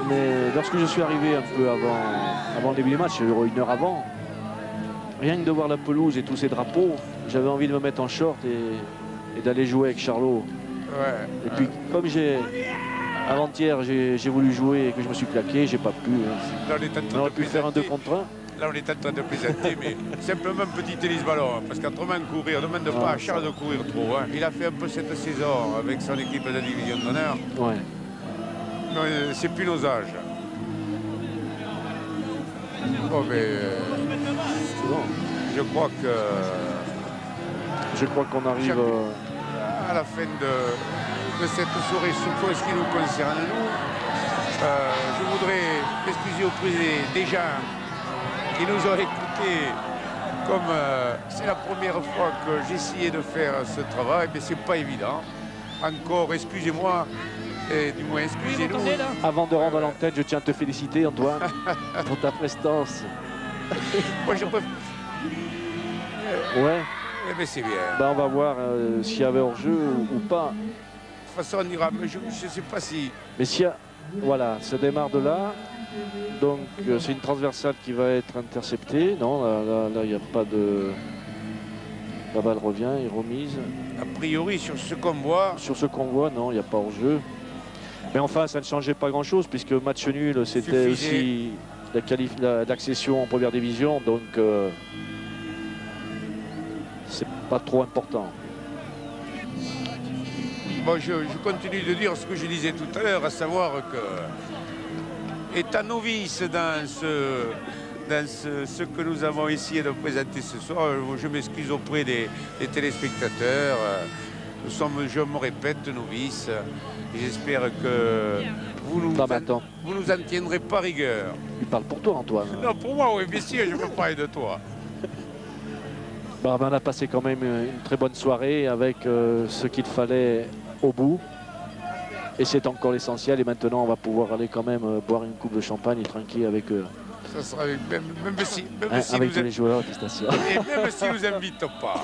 Mais lorsque je suis arrivé un peu avant le début du match, une heure avant, rien que de voir la pelouse et tous ces drapeaux, j'avais envie de me mettre en short et d'aller jouer avec Charlot. Ouais, et puis comme avant-hier j'ai voulu jouer et que je me suis claqué, j'ai pas pu. Là, on aurait pu faire un 2 contre 1. Là on est en train de plaisanter, mais simplement un petit tennis ballon, parce qu'autrement courir, ne demande pas à Charles de courir trop. Hein. Il a fait un peu cette saison avec son équipe de la division d'honneur. Ouais. Mais c'est plus nos âges. Bon, mais je crois qu'on arrive à la fin de cette soirée, surtout ce qui nous concerne nous. Je voudrais m'excuser auprès des gens qui nous ont écoutés. Comme c'est la première fois que j'essayais de faire ce travail, mais c'est pas évident. Encore, excusez-moi. Et du moins, excusez-nous. Avant de rendre à l'antenne, je tiens à te féliciter, Antoine, pour ta prestance. Moi, je préfère. Ouais. Eh bien, c'est bien. On va voir s'il y avait hors-jeu ou pas. De toute façon, on ira. Mais je ne sais pas si. Mais s'il y a. Voilà, ça démarre de là. Donc, c'est une transversale qui va être interceptée. Non, là, il n'y a pas de. La balle revient, est remise. A priori, sur ce qu'on voit. Sur ce qu'on voit, non, il n'y a pas hors-jeu. Mais enfin, ça ne changeait pas grand-chose, puisque match nul, c'était aussi d'accession en première division, donc c'est pas trop important. Bon, je continue de dire ce que je disais tout à l'heure, à savoir que, étant novice dans ce que nous avons essayé de présenter ce soir, je m'excuse auprès des téléspectateurs. Nous sommes, je me répète, novices. J'espère que vous nous en tiendrez pas rigueur. Tu parles pour toi, Antoine. Non, pour moi, oui, bien sûr, je veux parler de toi. Bah, on a passé quand même une très bonne soirée avec ce qu'il fallait au bout. Et c'est encore l'essentiel. Et maintenant, on va pouvoir aller quand même boire une coupe de champagne tranquille avec eux. Ça sera même si avec tous les joueurs, Pistacia. Et même s'ils ne nous invitent pas,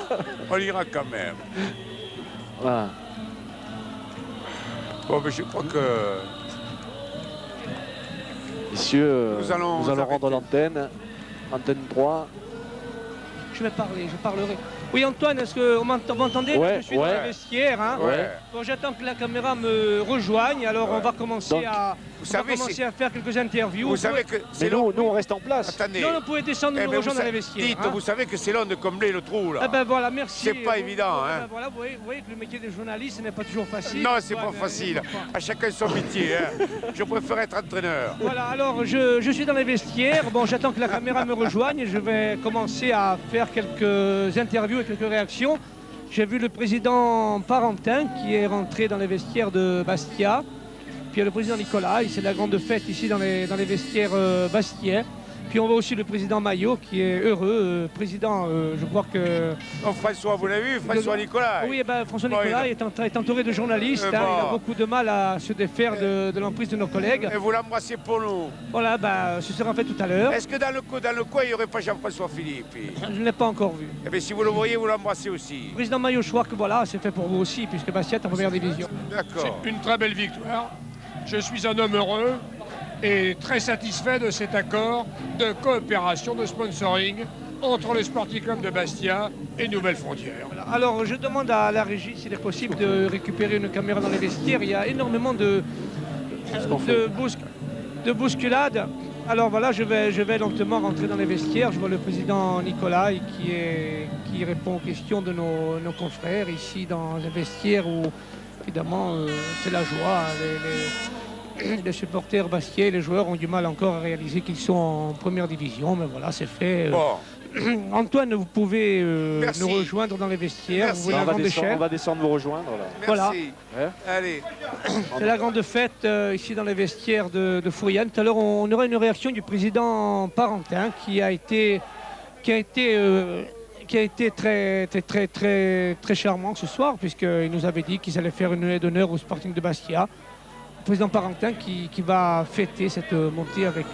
on ira quand même. Voilà. Bon, mais je crois que... Messieurs, nous allons rendre l'antenne. Antenne 3. Je vais parler, je parlerai. Oui, Antoine, est-ce que vous m'entendez? Ouais, je suis dans le vestiaire. Hein. Ouais. Bon, j'attends que la caméra me rejoigne. Alors, on va commencer, à faire quelques interviews. Vous savez que mais nous, on reste en place. Attendez. Non, vous pouvez descendre nous rejoindre dans les vestiaires. Dites, vous savez que c'est long de combler le trou, là. Eh ben voilà, merci. C'est pas évident, hein. Ben voilà, vous voyez que le métier de journaliste n'est pas toujours facile. Non, c'est pas facile. À chacun son métier. Hein. Je préfère être entraîneur. Voilà, alors je suis dans les vestiaires. Bon, j'attends que la caméra me rejoigne. Je vais commencer à faire quelques interviews et quelques réactions. J'ai vu le président Parentin qui est rentré dans les vestiaires de Bastia. Puis il y a le président Nicolas, c'est la grande fête ici dans les vestiaires bastiais. Puis on voit aussi le président Maillot qui est heureux, président, je crois que... Oh, François, vous l'avez vu, François Nicolas? Oui, ben, François Nicolas est entouré de journalistes, il a beaucoup de mal à se défaire de l'emprise de nos collègues. Et vous l'embrassez pour nous? Voilà, ben, ce sera fait tout à l'heure. Est-ce que dans le coin, il n'y aurait pas Jean-François Philippe? Je ne l'ai pas encore vu. Eh bien, si vous le voyez, vous l'embrassez aussi. Président Maillot, je crois que voilà, c'est fait pour vous aussi, puisque Bastia est en première division. D'accord. C'est une très belle victoire. Je suis un homme heureux et très satisfait de cet accord de coopération, de sponsoring entre le Sporting Club de Bastia et Nouvelle Frontière. Alors, je demande à la régie s'il est possible de récupérer une caméra dans les vestiaires. Il y a énormément de bousculades. Alors voilà, je vais lentement rentrer dans les vestiaires. Je vois le président Nicolas qui répond aux questions de nos confrères ici dans les vestiaires où, évidemment, c'est la joie. Les supporters bastiais, les joueurs ont du mal encore à réaliser qu'ils sont en première division, mais voilà, c'est fait. Bon. Antoine, vous pouvez nous rejoindre dans les vestiaires. Merci. On va descendre vous rejoindre. Là. Voilà. Hein? Allez. C'est la grande fête ici dans les vestiaires de Fouriane. Tout à l'heure, on aura une réaction du président Parentin qui a été très charmant ce soir, puisqu'il nous avait dit qu'ils allaient faire une haie d'honneur au Sporting de Bastia. Président Parentin qui va fêter cette montée avec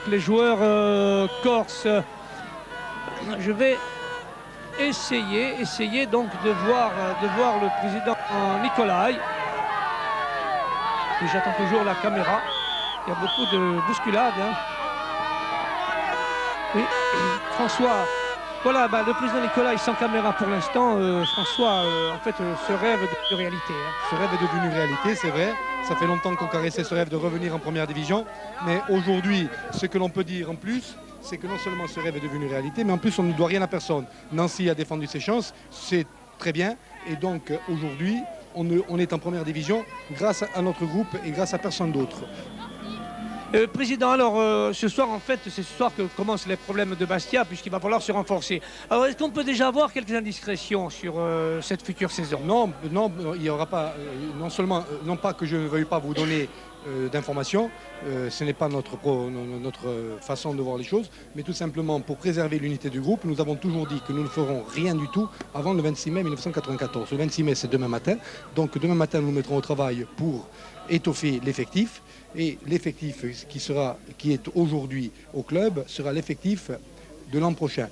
les joueurs corses. Je vais essayer donc de voir le président Nicolas. Et j'attends toujours la caméra. Il y a beaucoup de bousculades. Hein. Oui, François. Voilà, le président Nicolas est sans caméra pour l'instant. François, en fait, ce rêve est devenu réalité. Hein. Ce rêve est devenu réalité, c'est vrai. Ça fait longtemps qu'on caressait ce rêve de revenir en première division. Mais aujourd'hui, ce que l'on peut dire en plus, c'est que non seulement ce rêve est devenu réalité, mais en plus, on ne doit rien à personne. Nancy a défendu ses chances, c'est très bien. Et donc, aujourd'hui, on est en première division grâce à notre groupe et grâce à personne d'autre. Président, alors ce soir, en fait, c'est ce soir que commencent les problèmes de Bastia, puisqu'il va falloir se renforcer. Alors, est-ce qu'on peut déjà avoir quelques indiscrétions sur cette future saison? Non, il n'y aura pas, non pas que je ne veuille pas vous donner d'informations, ce n'est pas notre façon de voir les choses, mais tout simplement pour préserver l'unité du groupe, nous avons toujours dit que nous ne ferons rien du tout avant le 26 mai 1994. Le 26 mai, c'est demain matin, donc demain matin, nous nous mettrons au travail pour étoffer l'effectif. Et l'effectif qui est aujourd'hui au club sera l'effectif de l'an prochain.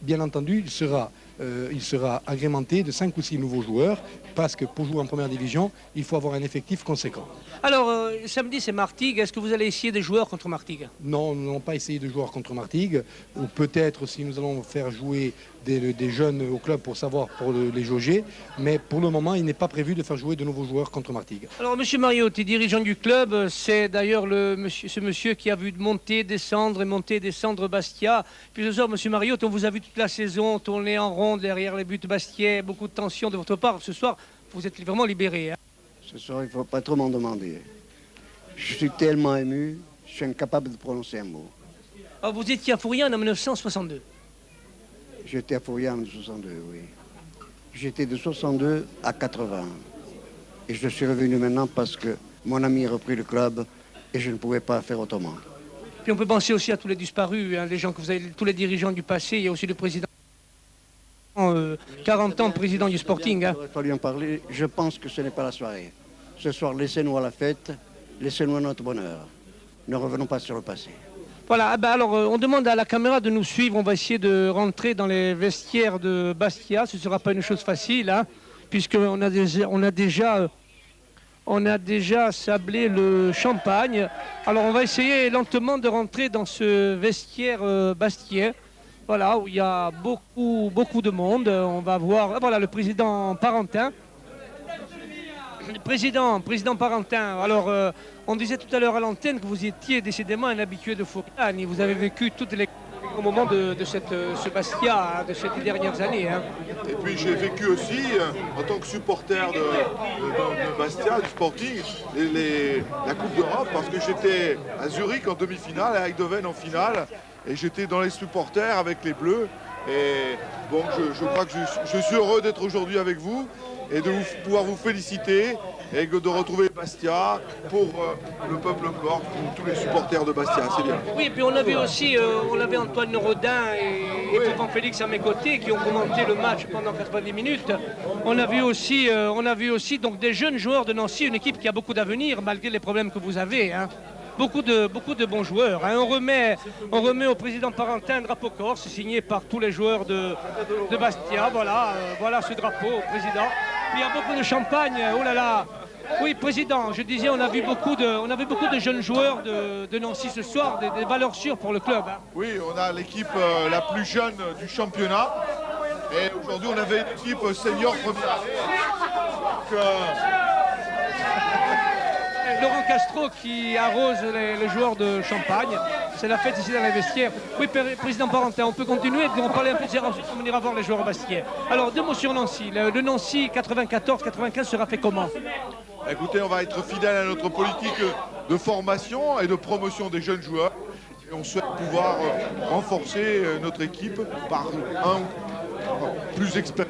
Bien entendu, il sera il sera agrémenté de 5 ou 6 nouveaux joueurs, parce que pour jouer en première division, il faut avoir un effectif conséquent. Alors, samedi, c'est Martigues. Est-ce que vous allez essayer des joueurs contre Martigues? Non, nous n'allons pas essayer de jouer contre Martigues, ou peut-être si nous allons faire jouer des jeunes au club pour savoir, pour les jauger, mais pour le moment, il n'est pas prévu de faire jouer de nouveaux joueurs contre Martigues. Alors, Monsieur Mariotti, dirigeant du club, c'est d'ailleurs ce monsieur qui a vu monter, descendre et monter, descendre Bastia. Puis ce soir, Monsieur Mariotti, on vous a vu toute la saison tourner en rond derrière les buts Bastia, beaucoup de tension de votre part. Ce soir, vous êtes vraiment libéré. Hein? Ce soir, il ne faut pas trop m'en demander. Je suis tellement ému, je suis incapable de prononcer un mot. Alors, vous étiez à Fourian en 1962. J'étais à Fourian en 1962, oui. J'étais de 62 à 80. Et je suis revenu maintenant parce que mon ami a repris le club et je ne pouvais pas faire autrement. Puis on peut penser aussi à tous les disparus, hein, les gens que vous avez, tous les dirigeants du passé. Il y a aussi le président, 40 ans président du Sporting. Hein. Il aurait fallu en parler. Je pense que ce n'est pas la soirée. Ce soir, laissez-nous à la fête, laissez-nous à notre bonheur. Ne revenons pas sur le passé. Voilà, alors on demande à la caméra de nous suivre. On va essayer de rentrer dans les vestiaires de Bastia. Ce ne sera pas une chose facile, hein, puisqu'on a déjà sablé le champagne. Alors on va essayer lentement de rentrer dans ce vestiaire bastien. Voilà, où il y a beaucoup de monde. On va voir, voilà, le président Parentin. Président Parentin, alors on disait tout à l'heure à l'antenne que vous étiez décidément un habitué de Fourian et vous avez vécu tous les grands moments de ce Bastia, hein, de ces dernières années. Hein. Et puis j'ai vécu aussi, en tant que supporter de Bastia, du Sporting, la Coupe d'Europe, parce que j'étais à Zurich en demi-finale, à Eindhoven en finale, et j'étais dans les supporters avec les Bleus. Et bon, je crois que je suis heureux d'être aujourd'hui avec vous et de pouvoir vous féliciter et de retrouver Bastia pour le peuple corse, pour tous les supporters de Bastia, c'est bien. Oui, et puis on avait aussi Antoine Rodin et Fofan Félix à mes côtés qui ont commenté le match pendant 90 minutes. On a vu aussi donc des jeunes joueurs de Nancy, une équipe qui a beaucoup d'avenir malgré les problèmes que vous avez. Hein. Beaucoup de bons joueurs. Hein. On remet au président Parentin un drapeau corse signé par tous les joueurs de Bastia. Voilà ce drapeau au président. Puis il y a beaucoup de champagne. Oh là là. Oui, président, je disais, on avait beaucoup de jeunes joueurs de Nancy ce soir, des valeurs sûres pour le club. Hein. Oui, on a l'équipe la plus jeune du championnat. Et aujourd'hui, on avait une équipe senior première année. Laurent Castro qui arrose les joueurs de Champagne. C'est la fête ici dans les vestiaires. Oui, président Parentin, on peut continuer, on va parler un peu de ça, ensuite on ira voir les joueurs bastiais. Alors, 2 mots sur Nancy. Le Nancy 94-95 sera fait comment? Écoutez, on va être fidèle à notre politique de formation et de promotion des jeunes joueurs. Et on souhaite pouvoir renforcer notre équipe par un plus expert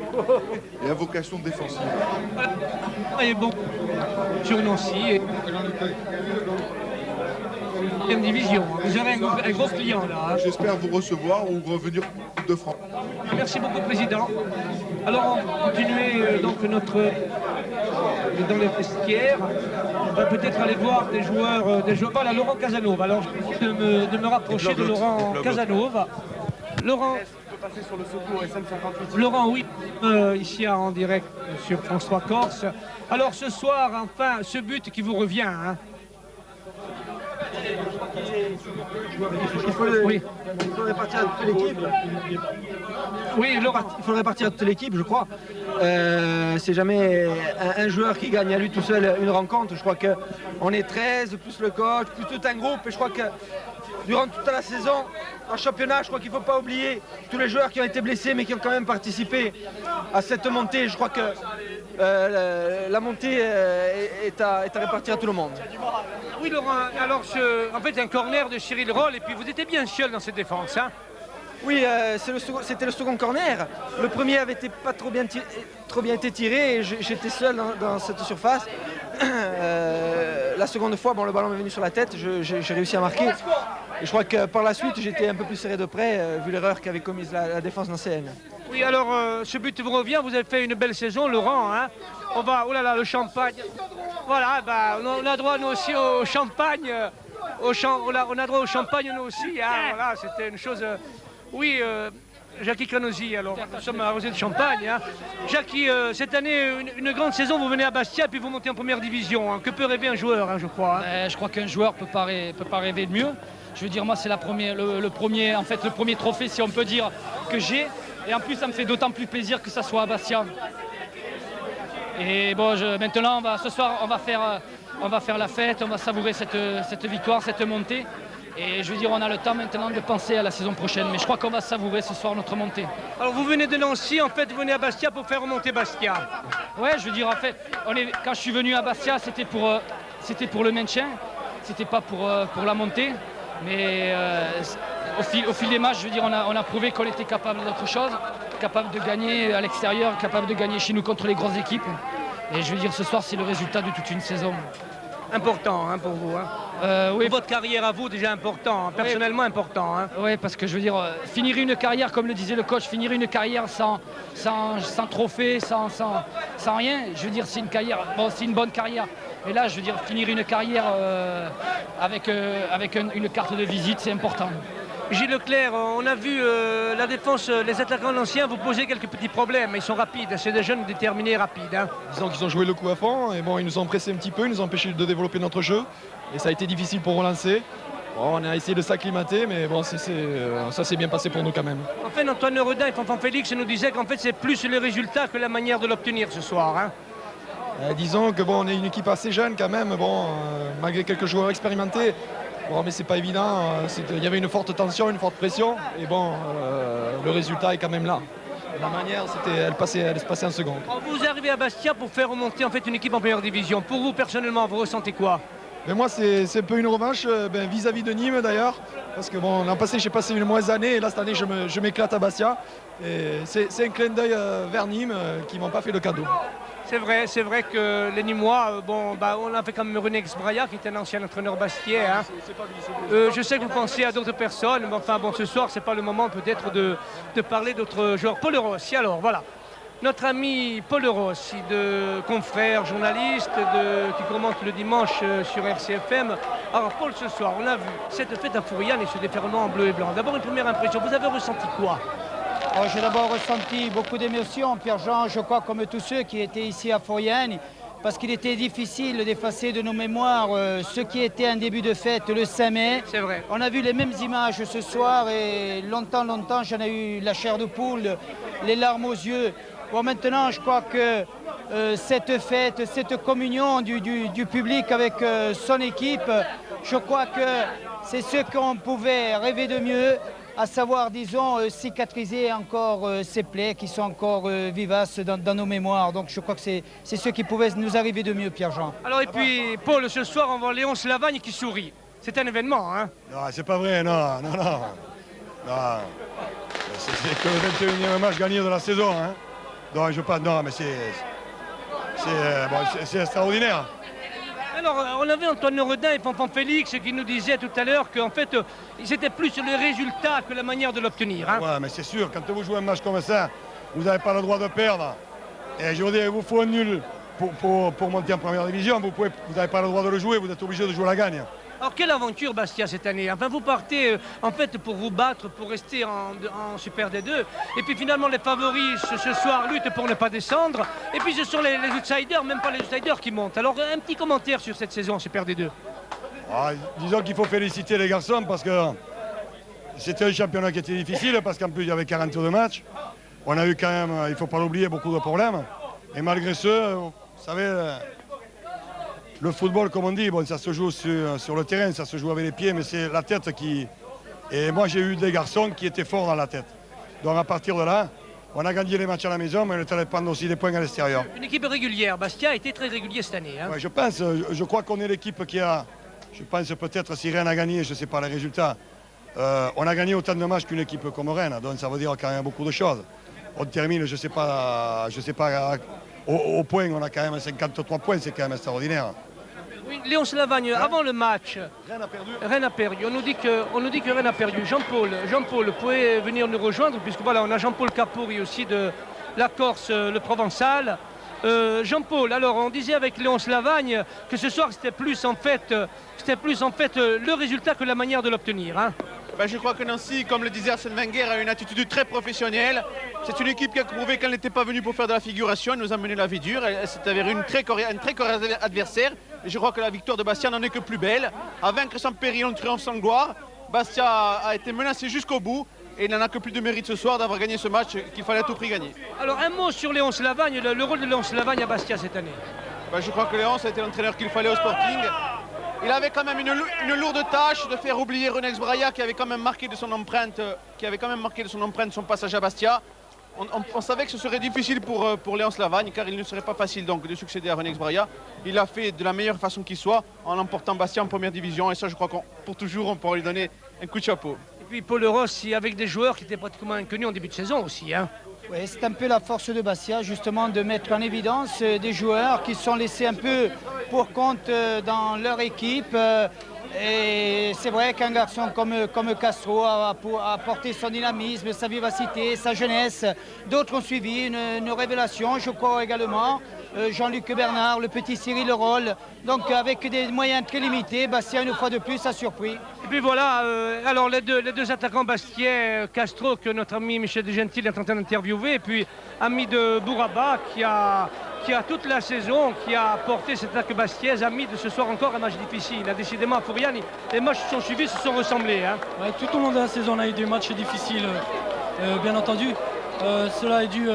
et à vocation défensive. Et bon, sur Nancy, deuxième division. Vous avez un gros client là. Hein. J'espère vous recevoir ou revenir de France. Merci beaucoup, président. Alors, on va continuer donc dans les vestiaires. On va peut-être aller voir des joueurs. Voilà, Laurent Casanova. Alors, je vais de me rapprocher de Laurent Casanova. Laurent. Sur le secours SM58. Laurent, oui, ici en direct sur France 3 Corse. Alors ce soir, enfin, ce but qui vous revient. Hein. Il faut répartir à toute l'équipe. Oui, Laurent. Il faut répartir à toute l'équipe, je crois. C'est jamais un joueur qui gagne à lui tout seul une rencontre. Je crois qu'on est 13, plus le coach, plus tout un groupe. Et je crois que durant toute la saison, en championnat, je crois qu'il ne faut pas oublier tous les joueurs qui ont été blessés, mais qui ont quand même participé à cette montée. Je crois que la montée est à répartir à tout le monde. Oui, Laurent, alors en fait, un corner de Cyril Roll, et puis vous étiez bien seul dans cette défense. Hein. Oui, c'était le second corner. Le premier avait été pas trop bien été tiré et j'étais seul dans cette surface. La seconde fois, bon, le ballon m'est venu sur la tête, j'ai réussi à marquer. Et je crois que par la suite, j'étais un peu plus serré de près, vu l'erreur qu'avait commise la défense nancéenne. Oui, alors ce but vous revient, vous avez fait une belle saison, Laurent. Hein. On va, oh là là, le champagne. Voilà, bah, on a droit nous aussi au champagne. On a droit au champagne nous aussi. Hein. Voilà, c'était une chose. Oui, Jackie Canosi, alors nous sommes arrosés de champagne. Hein. Jackie, cette année, une grande saison, vous venez à Bastia puis vous montez en première division. Hein. Que peut rêver un joueur, hein, je crois. Hein. Je crois qu'un joueur peut pas rêver de mieux. Je veux dire, moi, c'est le premier trophée, si on peut dire, que j'ai. Et en plus, ça me fait d'autant plus plaisir que ça soit à Bastia. Et bon, maintenant, ce soir, on va faire la fête, on va savourer cette victoire, cette montée. Et je veux dire, on a le temps maintenant de penser à la saison prochaine. Mais je crois qu'on va savourer ce soir notre montée. Alors vous venez de Nancy, en fait, vous venez à Bastia pour faire remonter Bastia. Ouais, je veux dire, en fait, quand je suis venu à Bastia, c'était pour le maintien. C'était pas pour la montée. Mais au fil des matchs, je veux dire, on a prouvé qu'on était capable d'autre chose. Capable de gagner à l'extérieur, capable de gagner chez nous contre les grosses équipes. Et je veux dire, ce soir, c'est le résultat de toute une saison. Important hein, pour vous. Hein. Oui. Pour votre carrière à vous, déjà important, hein, personnellement important. Hein. Oui, parce que je veux dire, finir une carrière, comme le disait le coach, finir une carrière sans trophée, sans rien, je veux dire, c'est une carrière, bon, c'est une bonne carrière. Mais là, je veux dire, finir une carrière avec une carte de visite, c'est important. Gilles Leclerc, on a vu la défense, les attaquants anciens vous poser quelques petits problèmes. Ils sont rapides, c'est des jeunes déterminés rapides. Hein. Disons qu'ils ont joué le coup à fond et bon, ils nous ont pressé un petit peu, ils nous ont empêché de développer notre jeu. Et ça a été difficile pour relancer. Bon, on a essayé de s'acclimater, mais bon, ça s'est bien passé pour nous quand même. En fait, Antoine Redin et Fanfan Félix nous disaient qu'en fait, c'est plus le résultat que la manière de l'obtenir ce soir. Hein. Disons que bon, on est une équipe assez jeune quand même, bon, malgré quelques joueurs expérimentés. Bon, mais c'est pas évident, il y avait une forte tension, une forte pression, et bon, le résultat est quand même là. La manière, elle se passait en seconde. Vous arrivez à Bastia pour faire remonter en fait une équipe en première division. Pour vous, personnellement, vous ressentez quoi? Mais moi, c'est un peu une revanche vis-à-vis de Nîmes d'ailleurs, parce que bon, l'an passé, j'ai passé une mauvaise année, et là, cette année, je m'éclate à Bastia. Et c'est un clin d'œil vers Nîmes qui m'ont pas fait le cadeau. C'est vrai que les Nîmois, on a fait comme René Xbraya, qui était un ancien entraîneur bastien. Hein. Je sais que vous pensez à d'autres personnes, mais enfin, bon, ce soir, c'est pas le moment peut-être de parler d'autres joueurs. Paul Rossi, alors voilà. Notre ami Paul Rossi, de confrère, journaliste, qui commente le dimanche sur RCFM. Alors Paul, ce soir, on a vu cette fête à Fouriane et ce déferlement en bleu et blanc. D'abord, une première impression, vous avez ressenti quoi? J'ai d'abord ressenti beaucoup d'émotions, Pierre-Jean, je crois comme tous ceux qui étaient ici à Fouriane, parce qu'il était difficile d'effacer de nos mémoires ce qui était un début de fête le 5 mai. C'est vrai. On a vu les mêmes images ce soir et longtemps, j'en ai eu la chair de poule, les larmes aux yeux. Bon, maintenant, je crois que cette fête, cette communion du public avec son équipe, je crois que c'est ce qu'on pouvait rêver de mieux, à savoir, disons, cicatriser encore ces plaies qui sont encore vivaces dans nos mémoires. Donc je crois que c'est ce qui pouvait nous arriver de mieux, Pierre-Jean. Alors et puis, Paul, ce soir, on voit Léonce Lavagne qui sourit. C'est un événement, hein? Non, c'est pas vrai, non. C'est que le 21e match gagné de la saison, hein. Non, mais c'est extraordinaire. Alors, on avait Antoine Redin et Fanfan Félix qui nous disaient tout à l'heure qu'en fait, c'était plus le résultat que la manière de l'obtenir. Hein. Ouais, mais c'est sûr, quand vous jouez un match comme ça, vous n'avez pas le droit de perdre. Et je veux dire, il vous faut un nul pour monter en première division. Vous n'avez pas le droit de le jouer, vous êtes obligé de jouer la gagne. Alors, quelle aventure, Bastia, cette année? Enfin, vous partez, en fait, pour vous battre, pour rester en Super D2. Et puis, finalement, les favoris, ce soir, luttent pour ne pas descendre. Et puis, ce sont les outsiders, même pas les outsiders, qui montent. Alors, un petit commentaire sur cette saison en Super D2. Disons qu'il faut féliciter les garçons, parce que c'était un championnat qui était difficile, parce qu'en plus, il y avait 42 matchs. On a eu quand même, il ne faut pas l'oublier, beaucoup de problèmes. Et malgré ce, vous savez... Le football, comme on dit, bon, ça se joue sur le terrain, ça se joue avec les pieds, mais c'est la tête qui... Et moi, j'ai eu des garçons qui étaient forts dans la tête. Donc à partir de là, on a gagné les matchs à la maison, mais on est allé prendre aussi des points à l'extérieur. Une équipe régulière. Bastia a été très régulier cette année. Hein. Ouais, je crois qu'on est l'équipe qui a... Je pense peut-être si Rennes a gagné, je ne sais pas les résultats. On a gagné autant de matchs qu'une équipe comme Rennes, donc ça veut dire quand même beaucoup de choses. On termine, je ne sais pas, au point, on a quand même 53 points, c'est quand même extraordinaire. Oui, Léonce Lavagne, avant le match, Rennes a perdu. On nous dit que Rennes a perdu. Jean-Paul, vous pouvez venir nous rejoindre, puisque voilà, on a Jean-Paul Capouri aussi de la Corse, le Provençal. Jean-Paul, alors on disait avec Léonce Lavagne que ce soir c'était plus en fait le résultat que la manière de l'obtenir. Hein. Je crois que Nancy, comme le disait Arsène Wenger, a une attitude très professionnelle. C'est une équipe qui a prouvé qu'elle n'était pas venue pour faire de la figuration. Elle nous a mené la vie dure. Elle s'est avérée un très correct adversaire. Et je crois que la victoire de Bastia n'en est que plus belle. À vaincre sans péril, on triomphe sans gloire. Bastia a été menacé jusqu'au bout. Et il n'en a que plus de mérite ce soir d'avoir gagné ce match qu'il fallait à tout prix gagner. Alors un mot sur Léonce Lavagne, le rôle de Léonce Lavagne à Bastia cette année. Je crois que Léonce a été l'entraîneur qu'il fallait au Sporting. Il avait quand même une lourde tâche de faire oublier Renex Braya qui avait quand même marqué de son empreinte, son passage à Bastia. On savait que ce serait difficile pour Léonce Lavagne car il ne serait pas facile donc de succéder à Renex Braya. Il l'a fait de la meilleure façon qui soit en emportant Bastia en première division et ça je crois qu'on pour toujours on pourra lui donner un coup de chapeau. Et puis Paul Rossi avec des joueurs qui étaient pratiquement inconnus en début de saison aussi. Hein. Oui, c'est un peu la force de Bastia, justement, de mettre en évidence des joueurs qui sont laissés un peu pour compte dans leur équipe. Et c'est vrai qu'un garçon comme Castro a apporté son dynamisme, sa vivacité, sa jeunesse. D'autres ont suivi une révélation, je crois également. Jean-Luc Bernard, le petit Cyril Leroll. Donc avec des moyens très limités, Bastia une fois de plus a surpris. Et puis voilà, alors les deux attaquants bastiais, Castro que notre ami Michel Desgentils est en train d'interviewer, et puis ami de Bouraba qui a toute la saison, qui a porté cette attaque bastiaise, ami de ce soir encore un match difficile. Décidément à Fouriani, les matchs qui sont suivis se sont ressemblés. Hein. Ouais, tout au long de la saison on a eu des matchs difficiles, bien entendu. Cela est dû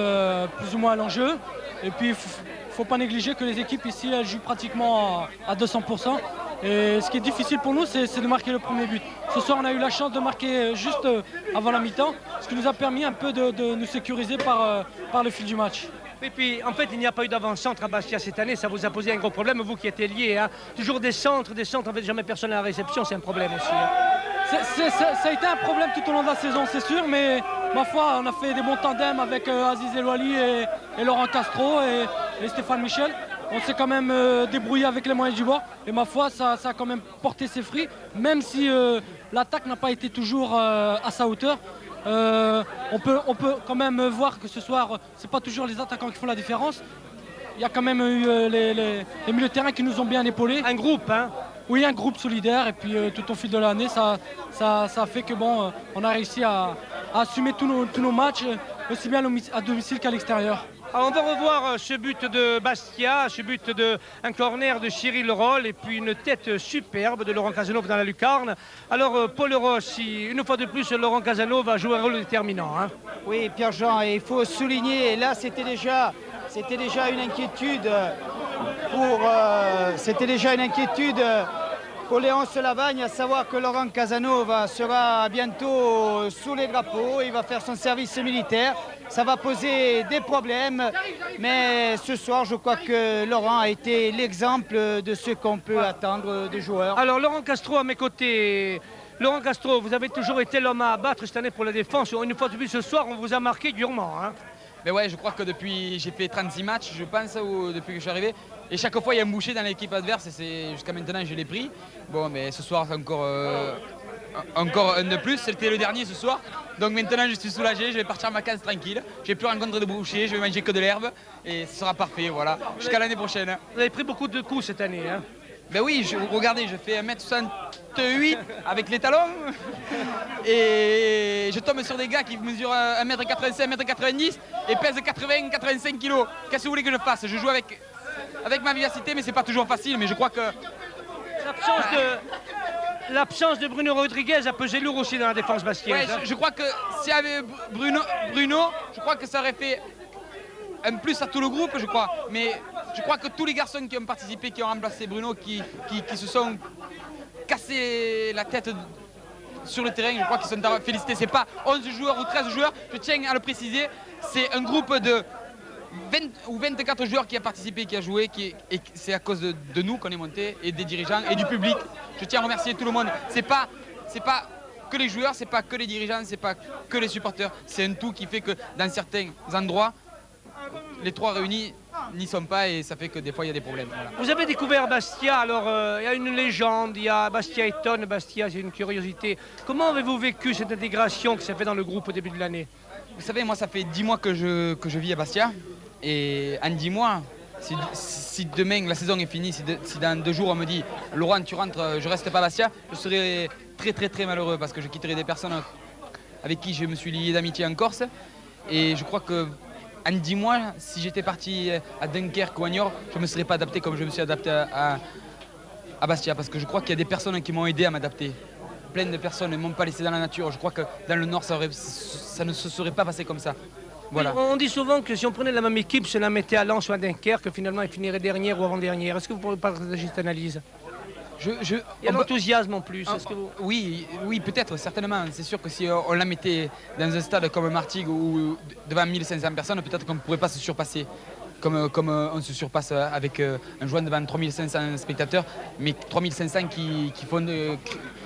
plus ou moins à l'enjeu. Et puis il ne faut pas négliger que les équipes ici elles jouent pratiquement à 200%. Et ce qui est difficile pour nous, c'est de marquer le premier but. Ce soir, on a eu la chance de marquer juste avant la mi-temps, ce qui nous a permis un peu de nous sécuriser par le fil du match. Et puis, en fait, il n'y a pas eu d'avant-centre à Bastia cette année. Ça vous a posé un gros problème, vous qui êtes liés. Hein. Toujours des centres, en fait, jamais personne à la réception, c'est un problème aussi. Hein. Ça a été un problème tout au long de la saison, c'est sûr, mais ma foi, on a fait des bons tandems avec Aziz Elouali et Laurent Castro et Stéphane Michel. On s'est quand même débrouillé avec les moyens du bord et ma foi ça a quand même porté ses fruits, même si l'attaque n'a pas été toujours à sa hauteur. On peut quand même voir que ce soir, c'est pas toujours les attaquants qui font la différence. Il y a quand même eu les milieux de terrain qui nous ont bien épaulés. Un groupe, hein? Oui, un groupe solidaire et puis tout au fil de l'année, ça a fait que bon, on a réussi à assumer tous nos matchs, aussi bien à domicile qu'à l'extérieur. Alors on va revoir ce but de Bastia, ce but un corner de Cyril Leroll et puis une tête superbe de Laurent Casanova dans la lucarne. Alors Paul Rossi, une fois de plus, Laurent Casanova va jouer un rôle déterminant. Hein. Oui, Pierre-Jean, il faut souligner, là c'était déjà une inquiétude pour Léonce Lavagne, à savoir que Laurent Casanova sera bientôt sous les drapeaux, il va faire son service militaire. Ça va poser des problèmes, mais ce soir, je crois que Laurent a été l'exemple de ce qu'on peut attendre des joueurs. Alors, Laurent Castro à mes côtés. Laurent Castro, vous avez toujours été l'homme à abattre cette année pour la défense. Une fois de plus ce soir, on vous a marqué durement. Hein. Mais ouais, je crois que depuis, j'ai fait 36 matchs, je pense, depuis que je suis arrivé. Et chaque fois, il y a un boucher dans l'équipe adverse et jusqu'à maintenant, je l'ai pris. Bon, mais ce soir, c'est encore un de plus. C'était le dernier ce soir. Donc maintenant, je suis soulagé, je vais partir à ma case tranquille. Je n'ai plus rencontré de boucher, je vais manger que de l'herbe. Et ce sera parfait, voilà. Jusqu'à l'année prochaine. Vous avez pris beaucoup de coups cette année, hein? Ben oui, regardez, je fais 1m68 avec les talons. Et je tombe sur des gars qui mesurent 1m85, 1m90 et pèsent 80-85 kg. Qu'est-ce que vous voulez que je fasse? Je joue avec ma vivacité, mais c'est pas toujours facile. Mais je crois que l'absence de Bruno Rodriguez a pesé lourd aussi dans la défense bastiaise. Ouais, je crois que s'il y avait Bruno, je crois que ça aurait fait un plus à tout le groupe, je crois. Mais je crois que tous les garçons qui ont participé, qui ont remplacé Bruno, qui se sont cassés la tête sur le terrain, je crois qu'ils sont à féliciter. C'est pas 11 joueurs ou 13 joueurs, je tiens à le préciser. C'est un groupe de 20 ou 24 joueurs qui a participé, qui a joué, et c'est à cause de nous qu'on est monté, et des dirigeants et du public. Je tiens à remercier tout le monde. C'est pas que les joueurs, c'est pas que les dirigeants, c'est pas que les supporters. C'est un tout qui fait que dans certains endroits, les trois réunis n'y sont pas et ça fait que des fois il y a des problèmes. Voilà. Vous avez découvert Bastia, alors il y a une légende, il y a Bastia étonne, Bastia c'est une curiosité. Comment avez-vous vécu cette intégration qui s'est faite dans le groupe au début de l'année? Vous savez, moi ça fait 10 mois que je vis à Bastia et en 10 mois, si demain la saison est finie, si dans 2 jours on me dit Laurent tu rentres, je reste pas à Bastia, je serais très malheureux parce que je quitterai des personnes avec qui je me suis lié d'amitié en Corse. Et je crois que en 10 mois, si j'étais parti à Dunkerque ou à Niort, je ne me serais pas adapté comme je me suis adapté à Bastia. Parce que je crois qu'il y a des personnes qui m'ont aidé à m'adapter. Plein de personnes ne m'ont pas laissé dans la nature. Je crois que dans le Nord, ça ne se serait pas passé comme ça. Voilà. On dit souvent que si on prenait la même équipe, se la mettait à Lens ou à Dunkerque, finalement il finirait dernière ou avant-dernière. Est-ce que vous pourriez partager cette analyse? Il y a l'enthousiasme en plus. Oui, peut-être, certainement. C'est sûr que si on la mettait dans un stade comme Martigues ou devant 1500 personnes, peut-être qu'on ne pourrait pas se surpasser. Comme on se surpasse avec un joueur devant 3500 spectateurs, mais 3500 qui font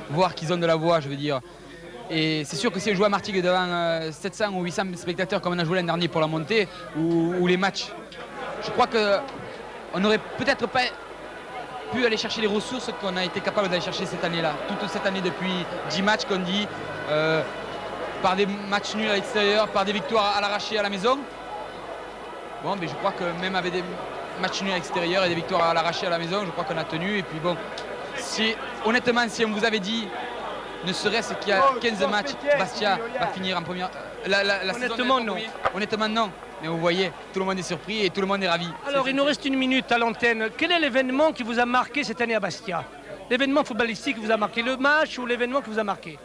voir qu'ils ont de la voix, je veux dire. Et c'est sûr que si on joue à Martigues devant 700 ou 800 spectateurs comme on a joué l'an dernier pour la montée ou les matchs, je crois qu'on n'aurait peut-être pas pu aller chercher les ressources qu'on a été capable d'aller chercher cette année-là. Toute cette année depuis 10 matchs qu'on dit, par des matchs nuls à l'extérieur, par des victoires à l'arraché à la maison. Bon, mais je crois que même avec des matchs nuls à l'extérieur et des victoires à l'arraché à la maison, je crois qu'on a tenu. Et puis bon, honnêtement, si on vous avait dit, ne serait-ce qu'il y a 15 matchs, Bastia va finir en première... Honnêtement, non. Honnêtement, non. Mais vous voyez, tout le monde est surpris et tout le monde est ravi. Alors, il nous reste 1 minute à l'antenne. Quel est l'événement qui vous a marqué cette année à Bastia? L'événement footballistique qui vous a marqué, le match ou l'événement qui vous a marqué?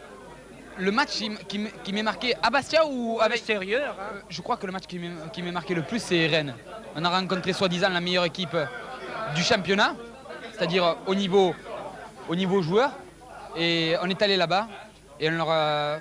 Le match qui m'est marqué à Bastia ou à l'extérieur, Je crois que le match qui m'est marqué le plus, c'est Rennes. On a rencontré soi-disant la meilleure équipe du championnat, c'est-à-dire au niveau joueur. Et on est allé là-bas et on leur a,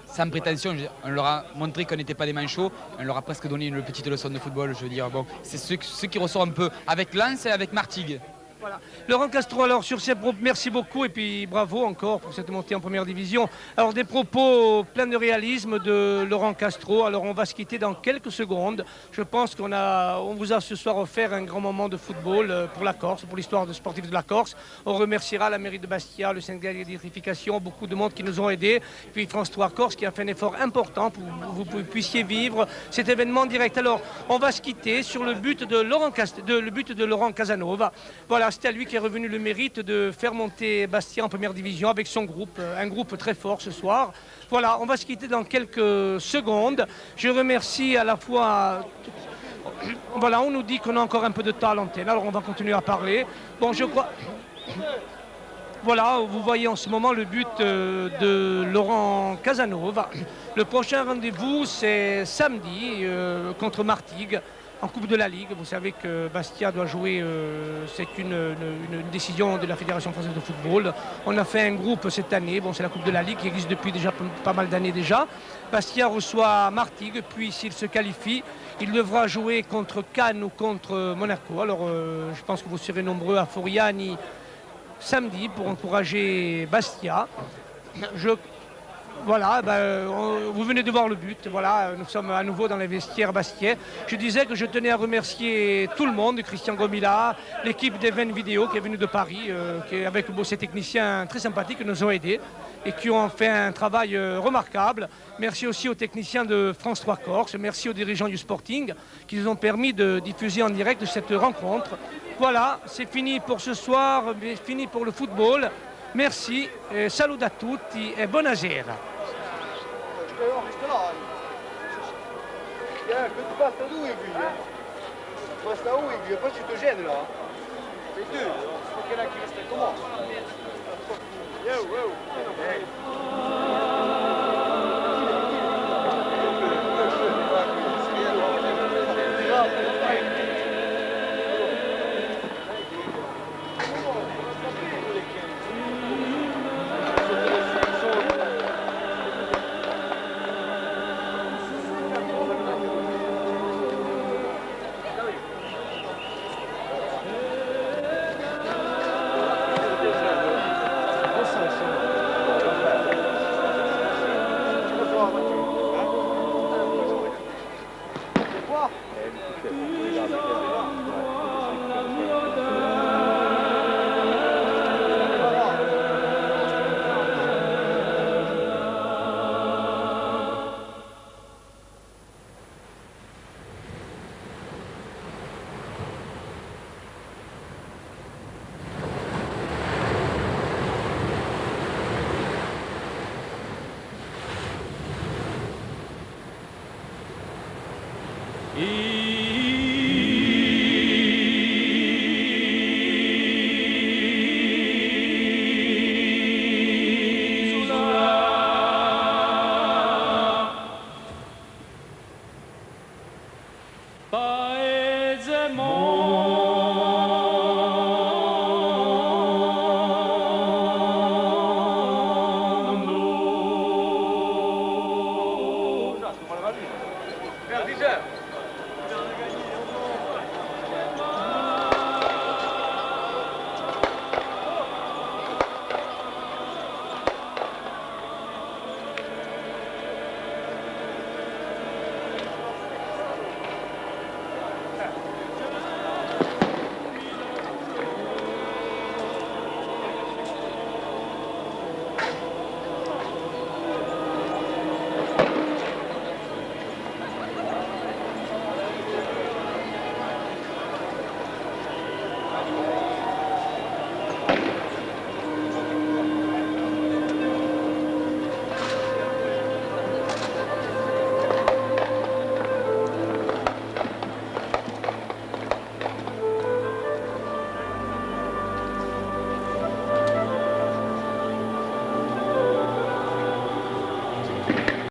sans prétention, on leur a montré qu'on n'était pas des manchots. On leur a presque donné une petite leçon de football, je veux dire. Bon, c'est ce qui ressort un peu avec Lens et avec Martigues. Voilà. Laurent Castro, alors sur ces propos, merci beaucoup et puis bravo encore pour cette montée en première division. Alors des propos pleins de réalisme de Laurent Castro. Alors on va se quitter dans quelques secondes. Je pense qu'on vous a ce soir offert un grand moment de football pour la Corse, pour l'histoire de sportifs de la Corse. On remerciera la mairie de Bastia, le syndicat d'électrification, beaucoup de monde qui nous ont aidés. Puis France 3 Corse qui a fait un effort important pour que vous puissiez vivre cet événement en direct. Alors on va se quitter sur le but de Laurent Casanova. Voilà. C'est à lui qui est revenu le mérite de faire monter Bastia en première division avec son groupe, un groupe très fort ce soir. Voilà, on va se quitter dans quelques secondes. Je remercie à la fois... Voilà, on nous dit qu'on a encore un peu de temps à l'antenne, alors on va continuer à parler. Bon, je crois... Voilà, vous voyez en ce moment le but de Laurent Casanova. Le prochain rendez-vous, c'est samedi contre Martigues. En Coupe de la Ligue, vous savez que Bastia doit jouer, c'est une décision de la Fédération française de football. On a fait un groupe cette année, bon, c'est la Coupe de la Ligue qui existe depuis déjà pas mal d'années déjà. Bastia reçoit Martigues, puis s'il se qualifie, il devra jouer contre Cannes ou contre Monaco. Alors je pense que vous serez nombreux à Foriani samedi pour encourager Bastia. Voilà, vous venez de voir le but. Voilà, nous sommes à nouveau dans les vestiaires bastiais. Je disais que je tenais à remercier tout le monde, Christian Gomila, l'équipe d'Even Vidéo qui est venue de Paris, qui est avec ces techniciens très sympathiques qui nous ont aidés et qui ont fait un travail remarquable. Merci aussi aux techniciens de France 3 Corse, merci aux dirigeants du Sporting qui nous ont permis de diffuser en direct cette rencontre. Voilà, c'est fini pour ce soir, fini pour le football. Merci, salut a tutti e buonasera. Basta due qui, basta uno qui, poi ci to gênes là. Les deux, faut qu'il y en a qui restent comment. Et